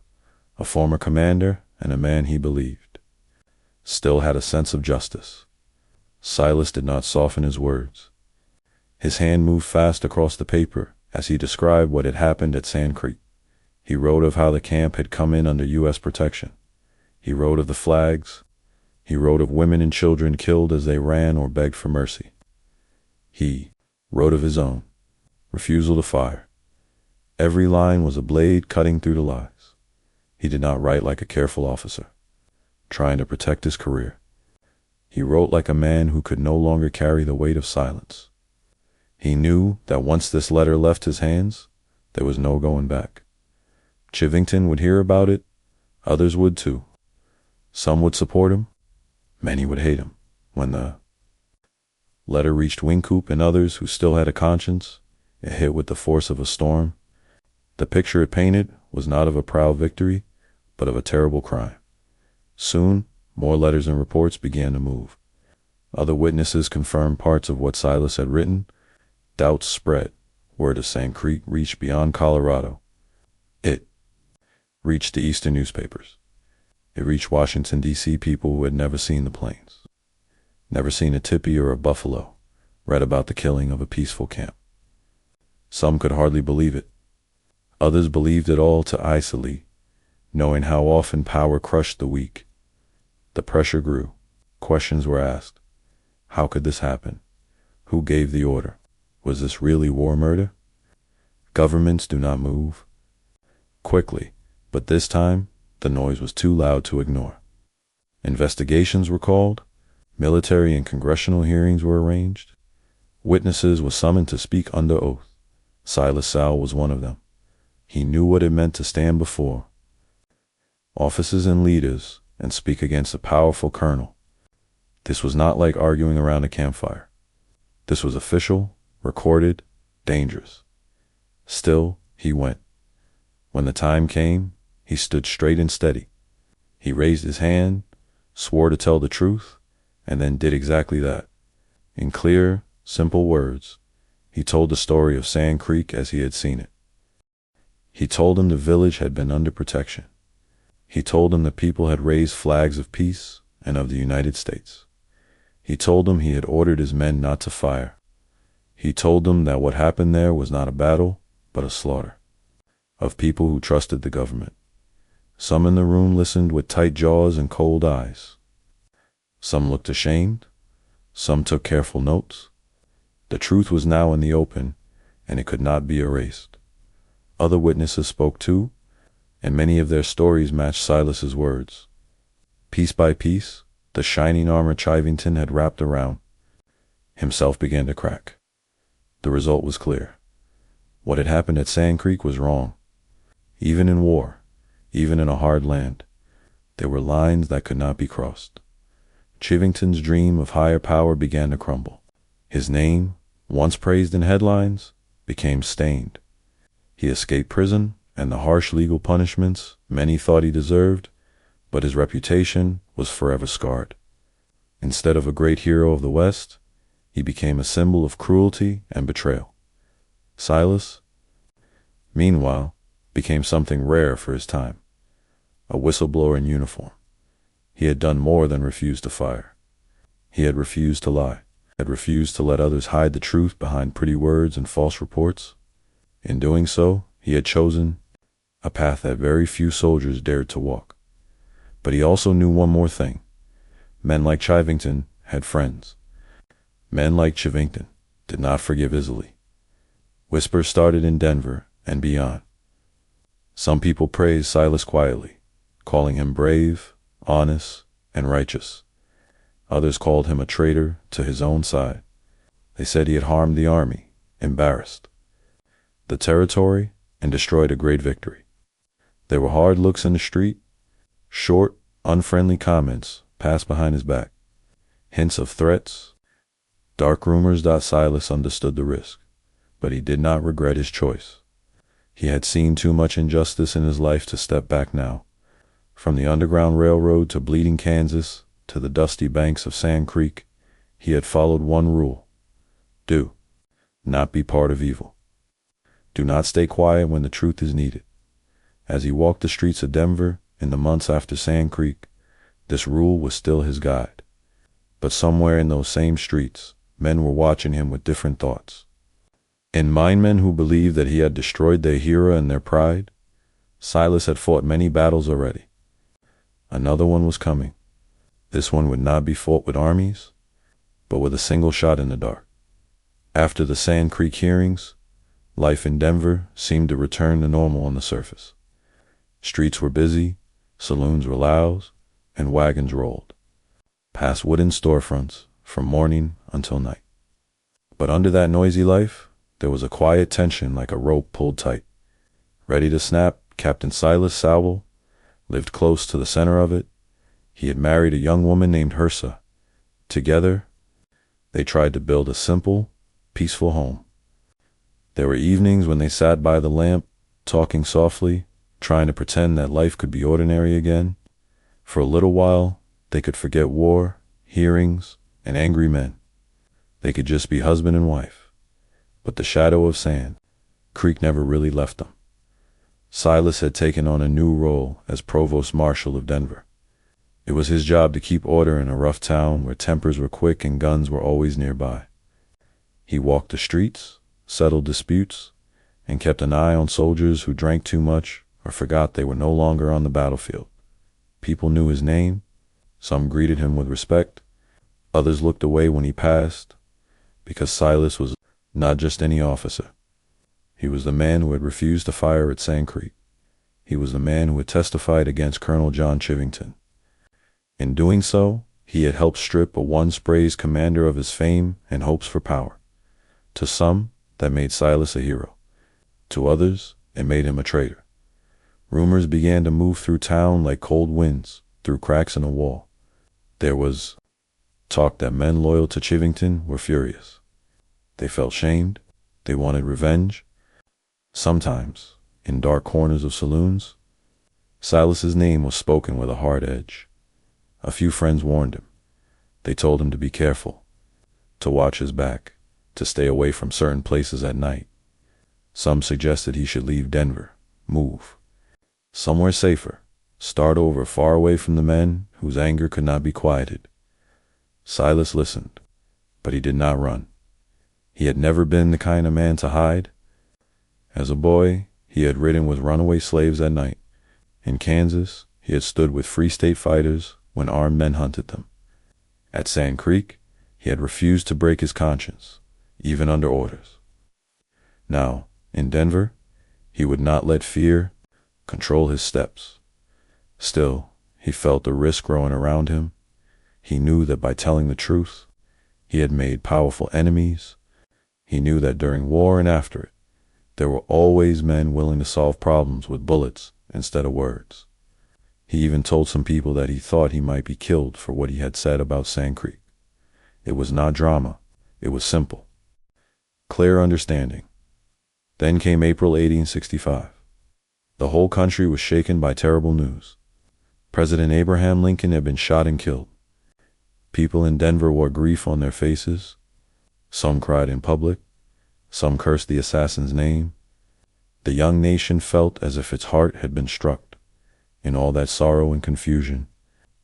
a former commander and a man he believed still had a sense of justice. Silas did not soften his words. His hand moved fast across the paper as he described what had happened at Sand Creek. He wrote of how the camp had come in under U.S. protection. He wrote of the flags. He wrote of women and children killed as they ran or begged for mercy. He wrote of his own refusal to fire. Every line was a blade cutting through the lies. He did not write like a careful officer, trying to protect his career. He wrote like a man who could no longer carry the weight of silence. He knew that once this letter left his hands, there was no going back. Chivington would hear about it, others would too. Some would support him, many would hate him. When the letter reached Wynkoop and others who still had a conscience, it hit with the force of a storm. The picture it painted was not of a proud victory, but of a terrible crime. Soon, more letters and reports began to move. Other witnesses confirmed parts of what Silas had written. Doubts spread. Word of Sand Creek reached beyond Colorado. It reached the eastern newspapers. It reached Washington, D.C. people who had never seen the plains, never seen a tipi or a buffalo, read about the killing of a peaceful camp. Some could hardly believe it. Others believed it all to isolate, knowing how often power crushed the weak. The pressure grew. Questions were asked. How could this happen? Who gave the order? Was this really war murder? Governments do not move quickly, but this time the noise was too loud to ignore. Investigations were called. Military and congressional hearings were arranged. Witnesses were summoned to speak under oath. Silas Soule was one of them. He knew what it meant to stand before officers and leaders and speak against a powerful colonel. This was not like arguing around a campfire. This was official, recorded, dangerous. Still, he went. When the time came, he stood straight and steady. He raised his hand, swore to tell the truth, and then did exactly that. In clear, simple words, he told the story of Sand Creek as he had seen it. He told them the village had been under protection. He told them the people had raised flags of peace and of the United States. He told them he had ordered his men not to fire. He told them that what happened there was not a battle, but a slaughter of people who trusted the government. Some in the room listened with tight jaws and cold eyes. Some looked ashamed. Some took careful notes. The truth was now in the open, and it could not be erased. Other witnesses spoke too, and many of their stories matched Silas's words. Piece by piece, the shining armor Chivington had wrapped around himself began to crack. The result was clear. What had happened at Sand Creek was wrong. Even in war, even in a hard land, there were lines that could not be crossed. Chivington's dream of higher power began to crumble. His name, once praised in headlines, became stained. He escaped prison and the harsh legal punishments many thought he deserved, but his reputation was forever scarred. Instead of a great hero of the West, he became a symbol of cruelty and betrayal. Silas, meanwhile, became something rare for his time, a whistleblower in uniform. He had done more than refuse to fire. He had refused to lie, had refused to let others hide the truth behind pretty words and false reports. In doing so, he had chosen a path that very few soldiers dared to walk. But he also knew one more thing. Men like Chivington had friends. Men like Chivington did not forgive easily. Whispers started in Denver and beyond. Some people praised Silas quietly, calling him brave, honest, and righteous. Others called him a traitor to his own side. They said he had harmed the army, embarrassed the territory, and destroyed a great victory. There were hard looks in the street, short, unfriendly comments passed behind his back, hints of threats, dark rumors. Silas understood the risk, but he did not regret his choice. He had seen too much injustice in his life to step back now. From the Underground Railroad to bleeding Kansas to the dusty banks of Sand Creek, he had followed one rule: do not be part of evil. Do not stay quiet when the truth is needed. As he walked the streets of Denver in the months after Sand Creek, this rule was still his guide. But somewhere in those same streets, men were watching him with different thoughts. In mind men who believed that he had destroyed their hero and their pride, Silas had fought many battles already. Another one was coming. This one would not be fought with armies, but with a single shot in the dark. After the Sand Creek hearings, life in Denver seemed to return to normal on the surface. Streets were busy, saloons were loud, and wagons rolled past wooden storefronts from morning until night. But under that noisy life, there was a quiet tension like a rope pulled tight. Ready to snap, Captain Silas Soule lived close to the center of it. He had married a young woman named Hersa. Together, they tried to build a simple, peaceful home. There were evenings when they sat by the lamp, talking softly, trying to pretend that life could be ordinary again. For a little while, they could forget war, hearings, and angry men. They could just be husband and wife. But the shadow of Sand Creek never really left them. Silas had taken on a new role as Provost Marshal of Denver. It was his job to keep order in a rough town where tempers were quick and guns were always nearby. He walked the streets, settled disputes, and kept an eye on soldiers who drank too much or forgot they were no longer on the battlefield. People knew his name. Some greeted him with respect. Others looked away when he passed, because Silas was not just any officer. He was the man who had refused to fire at Sand Creek. He was the man who had testified against Colonel John Chivington. In doing so, he had helped strip a once-praised commander of his fame and hopes for power. To some, that made Silas a hero. To others, it made him a traitor. Rumors began to move through town like cold winds through cracks in a wall. There was talk that men loyal to Chivington were furious. They felt shamed. They wanted revenge. Sometimes, in dark corners of saloons, Silas's name was spoken with a hard edge. A few friends warned him. They told him to be careful, to watch his back, to stay away from certain places at night. Some suggested he should leave Denver, move somewhere safer, start over far away from the men whose anger could not be quieted. Silas listened, but he did not run. He had never been the kind of man to hide. As a boy, he had ridden with runaway slaves at night. In Kansas, he had stood with Free State fighters when armed men hunted them. At Sand Creek, he had refused to break his conscience, even under orders. Now, in Denver, he would not let fear control his steps. Still, he felt the risk growing around him. He knew that by telling the truth, he had made powerful enemies. He knew that during war and after it, there were always men willing to solve problems with bullets instead of words. He even told some people that he thought he might be killed for what he had said about Sand Creek. It was not drama. It was simple. Clear understanding. Then came April 1865. The whole country was shaken by terrible news. President Abraham Lincoln had been shot and killed. People in Denver wore grief on their faces. Some cried in public. Some cursed the assassin's name. The young nation felt as if its heart had been struck. In all that sorrow and confusion,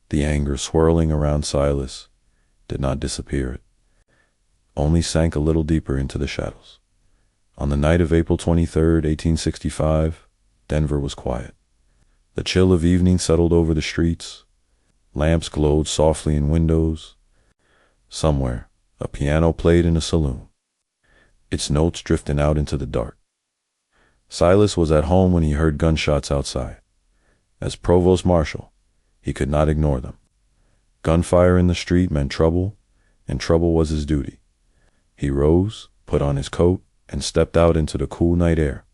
the anger swirling around Silas did not disappear. It only sank a little deeper into the shadows. On the night of April 23rd, 1865, Denver was quiet. The chill of evening settled over the streets. Lamps glowed softly in windows. Somewhere, a piano played in a saloon, its notes drifting out into the dark. Silas was at home when he heard gunshots outside. As Provost Marshal, he could not ignore them. Gunfire in the street meant trouble, and trouble was his duty. He rose, put on his coat, and stepped out into the cool night air.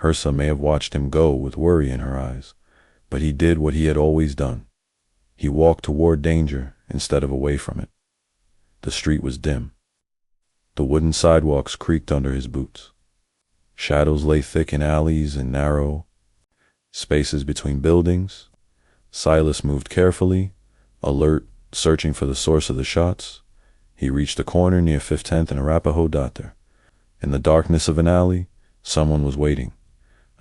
Hersa may have watched him go with worry in her eyes, but he did what he had always done. He walked toward danger instead of away from it. The street was dim. The wooden sidewalks creaked under his boots. Shadows lay thick in alleys and narrow spaces between buildings. Silas moved carefully, alert, searching for the source of the shots. He reached a corner near 510th and Arapaho. In the darkness of an alley, someone was waiting.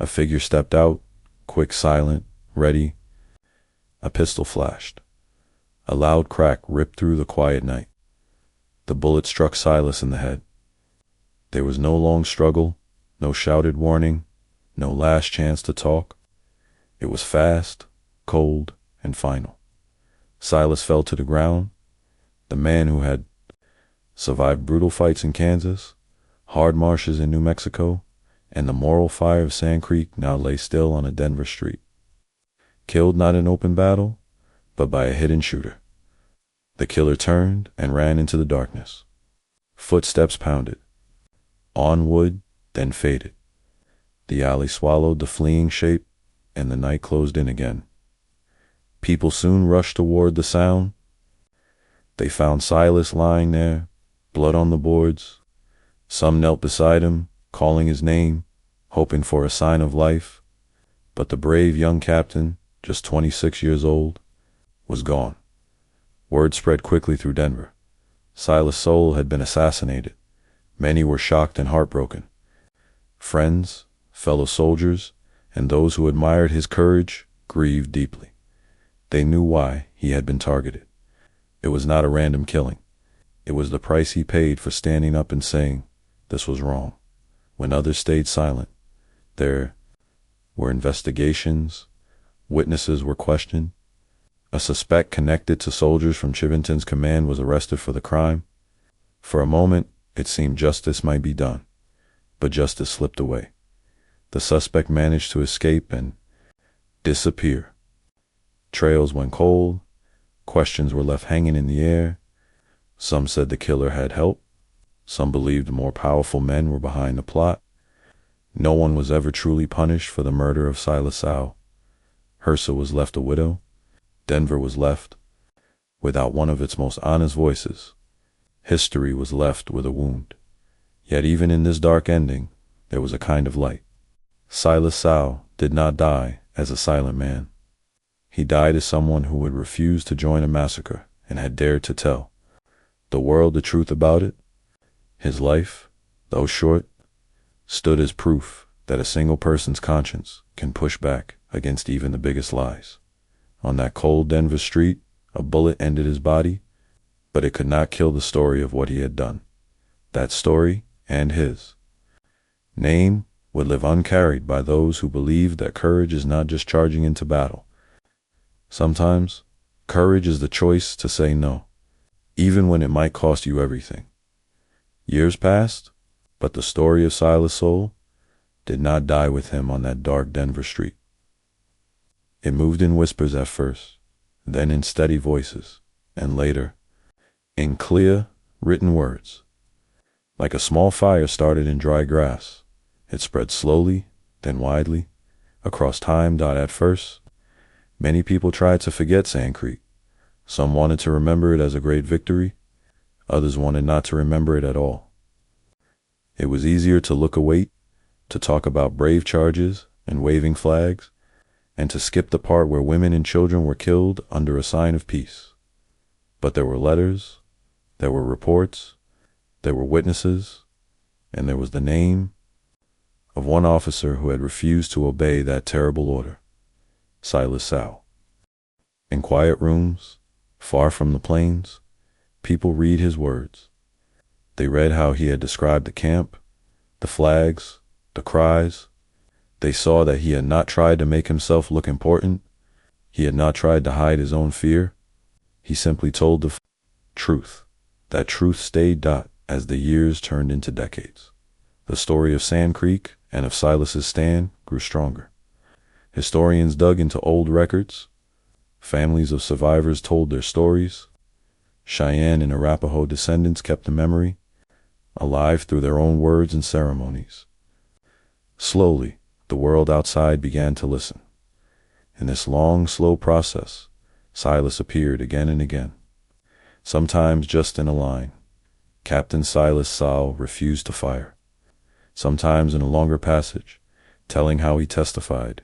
A figure stepped out, quick, silent, ready. A pistol flashed. A loud crack ripped through the quiet night. The bullet struck Silas in the head. There was no long struggle, no shouted warning, no last chance to talk. It was fast, cold, and final. Silas fell to the ground. The man who had survived brutal fights in Kansas, hard marshes in New Mexico, and the moral fire of Sand Creek now lay still on a Denver street. Killed not in open battle, but by a hidden shooter. The killer turned and ran into the darkness. Footsteps pounded. On wood, then faded. The alley swallowed the fleeing shape, and the night closed in again. People soon rushed toward the sound. They found Silas lying there, blood on the boards. Some knelt beside him, calling his name, hoping for a sign of life. But the brave young captain, just 26 years old, was gone. Word spread quickly through Denver. Silas Soule had been assassinated. Many were shocked and heartbroken. Friends, fellow soldiers, and those who admired his courage grieved deeply. They knew why he had been targeted. It was not a random killing. It was the price he paid for standing up and saying, "This was wrong." When others stayed silent, there were investigations, witnesses were questioned. A suspect connected to soldiers from Chivington's command was arrested for the crime. For a moment, it seemed justice might be done, but justice slipped away. The suspect managed to escape and disappear. Trails went cold. Questions were left hanging in the air. Some said the killer had help. Some believed more powerful men were behind the plot. No one was ever truly punished for the murder of Silas Soule. Hersa was left a widow. Denver was left without one of its most honest voices. History was left with a wound. Yet even in this dark ending, there was a kind of light. Silas Soule did not die as a silent man. He died as someone who had refused to join a massacre and had dared to tell the world the truth about it. His life, though short, stood as proof that a single person's conscience can push back against even the biggest lies. On that cold Denver street, a bullet ended his body, but it could not kill the story of what he had done. That story, and his name, would live uncarried by those who believe that courage is not just charging into battle. Sometimes, courage is the choice to say no, even when it might cost you everything. Years passed, but the story of Silas Soule did not die with him on that dark Denver street. It moved in whispers at first, then in steady voices, and later, in clear, written words. Like a small fire started in dry grass, it spread slowly, then widely, across time. At first, many people tried to forget Sand Creek. Some wanted to remember it as a great victory. Others wanted not to remember it at all. It was easier to look away, to talk about brave charges and waving flags, and to skip the part where women and children were killed under a sign of peace. But there were letters, there were reports, there were witnesses, and there was the name of one officer who had refused to obey that terrible order, Silas Soule. In quiet rooms, far from the plains, people read his words. They read how he had described the camp, the flags, the cries. They saw that he had not tried to make himself look important. He had not tried to hide his own fear. He simply told the truth. That truth stayed. As the years turned into decades. The story of Sand Creek and of Silas's stand grew stronger. Historians dug into old records. Families of survivors told their stories. Cheyenne and Arapaho descendants kept the memory alive through their own words and ceremonies. Slowly, the world outside began to listen. In this long, slow process, Silas appeared again and again, sometimes just in a line. Captain Silas Soule refused to fire. Sometimes in a longer passage, telling how he testified,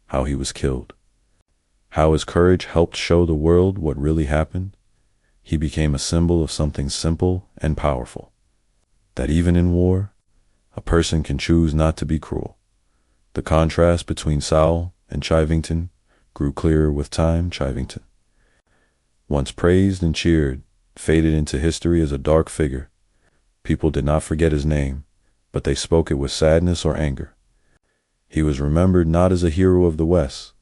how he was killed, how his courage helped show the world what really happened. He became a symbol of something simple and powerful, that even in war, a person can choose not to be cruel. The contrast between Soule and Chivington grew clearer with time. Chivington, once praised and cheered, faded into history as a dark figure. People did not forget his name, but they spoke it with sadness or anger. He was remembered not as a hero of the West,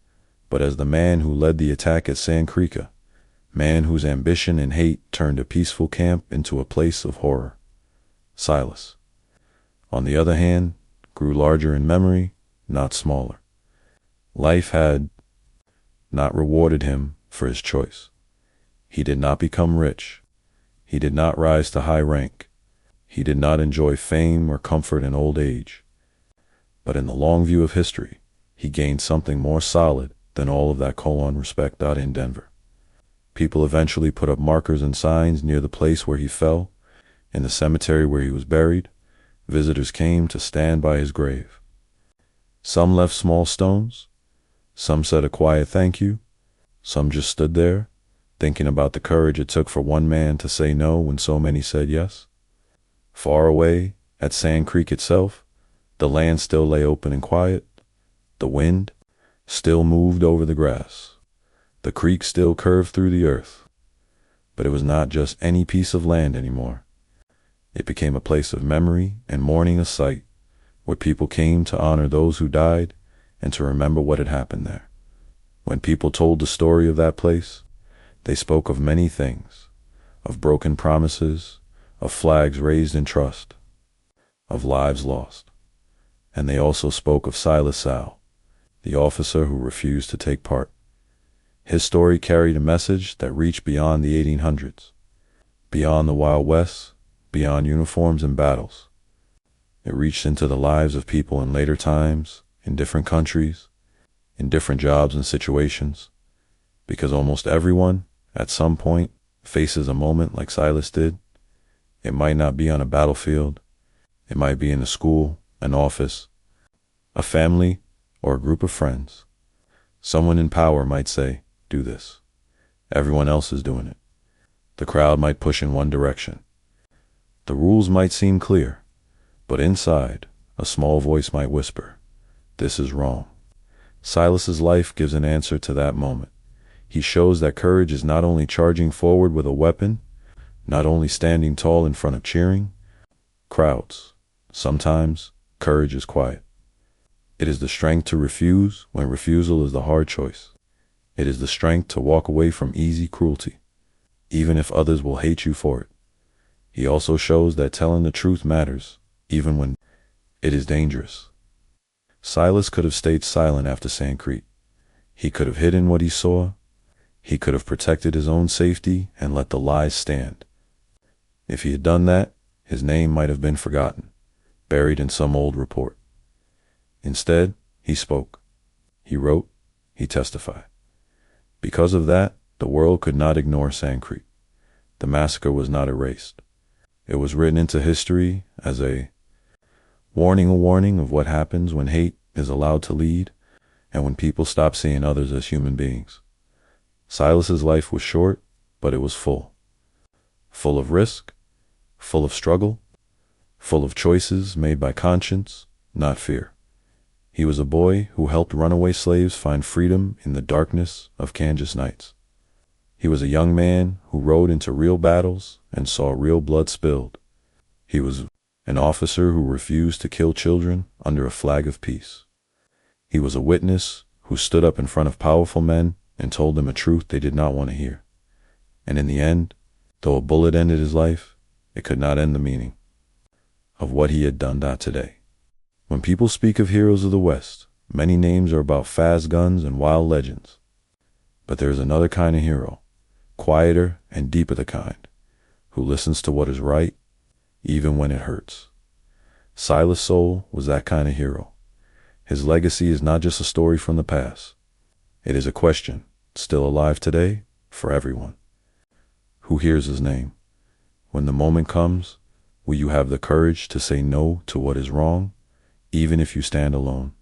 but as the man who led the attack at Sand Creek, man whose ambition and hate turned a peaceful camp into a place of horror. Silas, on the other hand, grew larger in memory, not smaller. Life had not rewarded him for his choice. He did not become rich. He did not rise to high rank. He did not enjoy fame or comfort in old age. But in the long view of history, he gained something more solid than all of that respect in Denver. People eventually put up markers and signs near the place where he fell, in the cemetery where he was buried. Visitors came to stand by his grave. Some left small stones, some said a quiet thank you, some just stood there, thinking about the courage it took for one man to say no when so many said yes. Far away, at Sand Creek itself, the land still lay open and quiet. The wind still moved over the grass. The creek still curved through the earth. But it was not just any piece of land anymore. It became a place of memory and mourning, a site where people came to honor those who died and to remember what had happened there. When people told the story of that place, they spoke of many things, of broken promises, of flags raised in trust, of lives lost. And they also spoke of Silas Soule, the officer who refused to take part. His story carried a message that reached beyond the 1800s, beyond the Wild West, beyond uniforms and battles. It reached into the lives of people in later times, in different countries, in different jobs and situations, because almost everyone, at some point, faces a moment like Silas did. It might not be on a battlefield. It might be in a school, an office, a family, or a group of friends. Someone in power might say, "Do this." Everyone else is doing it. The crowd might push in one direction. The rules might seem clear, but inside, a small voice might whisper, "This is wrong." Silas's life gives an answer to that moment. He shows that courage is not only charging forward with a weapon, not only standing tall in front of cheering crowds. Sometimes, courage is quiet. It is the strength to refuse when refusal is the hard choice. It is the strength to walk away from easy cruelty, even if others will hate you for it. He also shows that telling the truth matters, even when it is dangerous. Silas could have stayed silent after Sand Creek. He could have hidden what he saw. He could have protected his own safety and let the lies stand. If he had done that, his name might have been forgotten, buried in some old report. Instead, he spoke. He wrote. He testified. Because of that, the world could not ignore Sand Creek. The massacre was not erased. It was written into history as a warning of what happens when hate is allowed to lead and when people stop seeing others as human beings. Silas's life was short, but it was full. Full of risk, full of struggle, full of choices made by conscience, not fear. He was a boy who helped runaway slaves find freedom in the darkness of Kansas nights. He was a young man who rode into real battles and saw real blood spilled. He was an officer who refused to kill children under a flag of peace. He was a witness who stood up in front of powerful men and told them a truth they did not want to hear. And in the end, though a bullet ended his life, it could not end the meaning of what he had done today. When people speak of heroes of the West, many names are about fast guns and wild legends. But there is another kind of hero, quieter and deeper the kind, who listens to what is right, even when it hurts. Silas Soule was that kind of hero. His legacy is not just a story from the past. It is a question, still alive today, for everyone. Who hears his name? When the moment comes, will you have the courage to say no to what is wrong, even if you stand alone?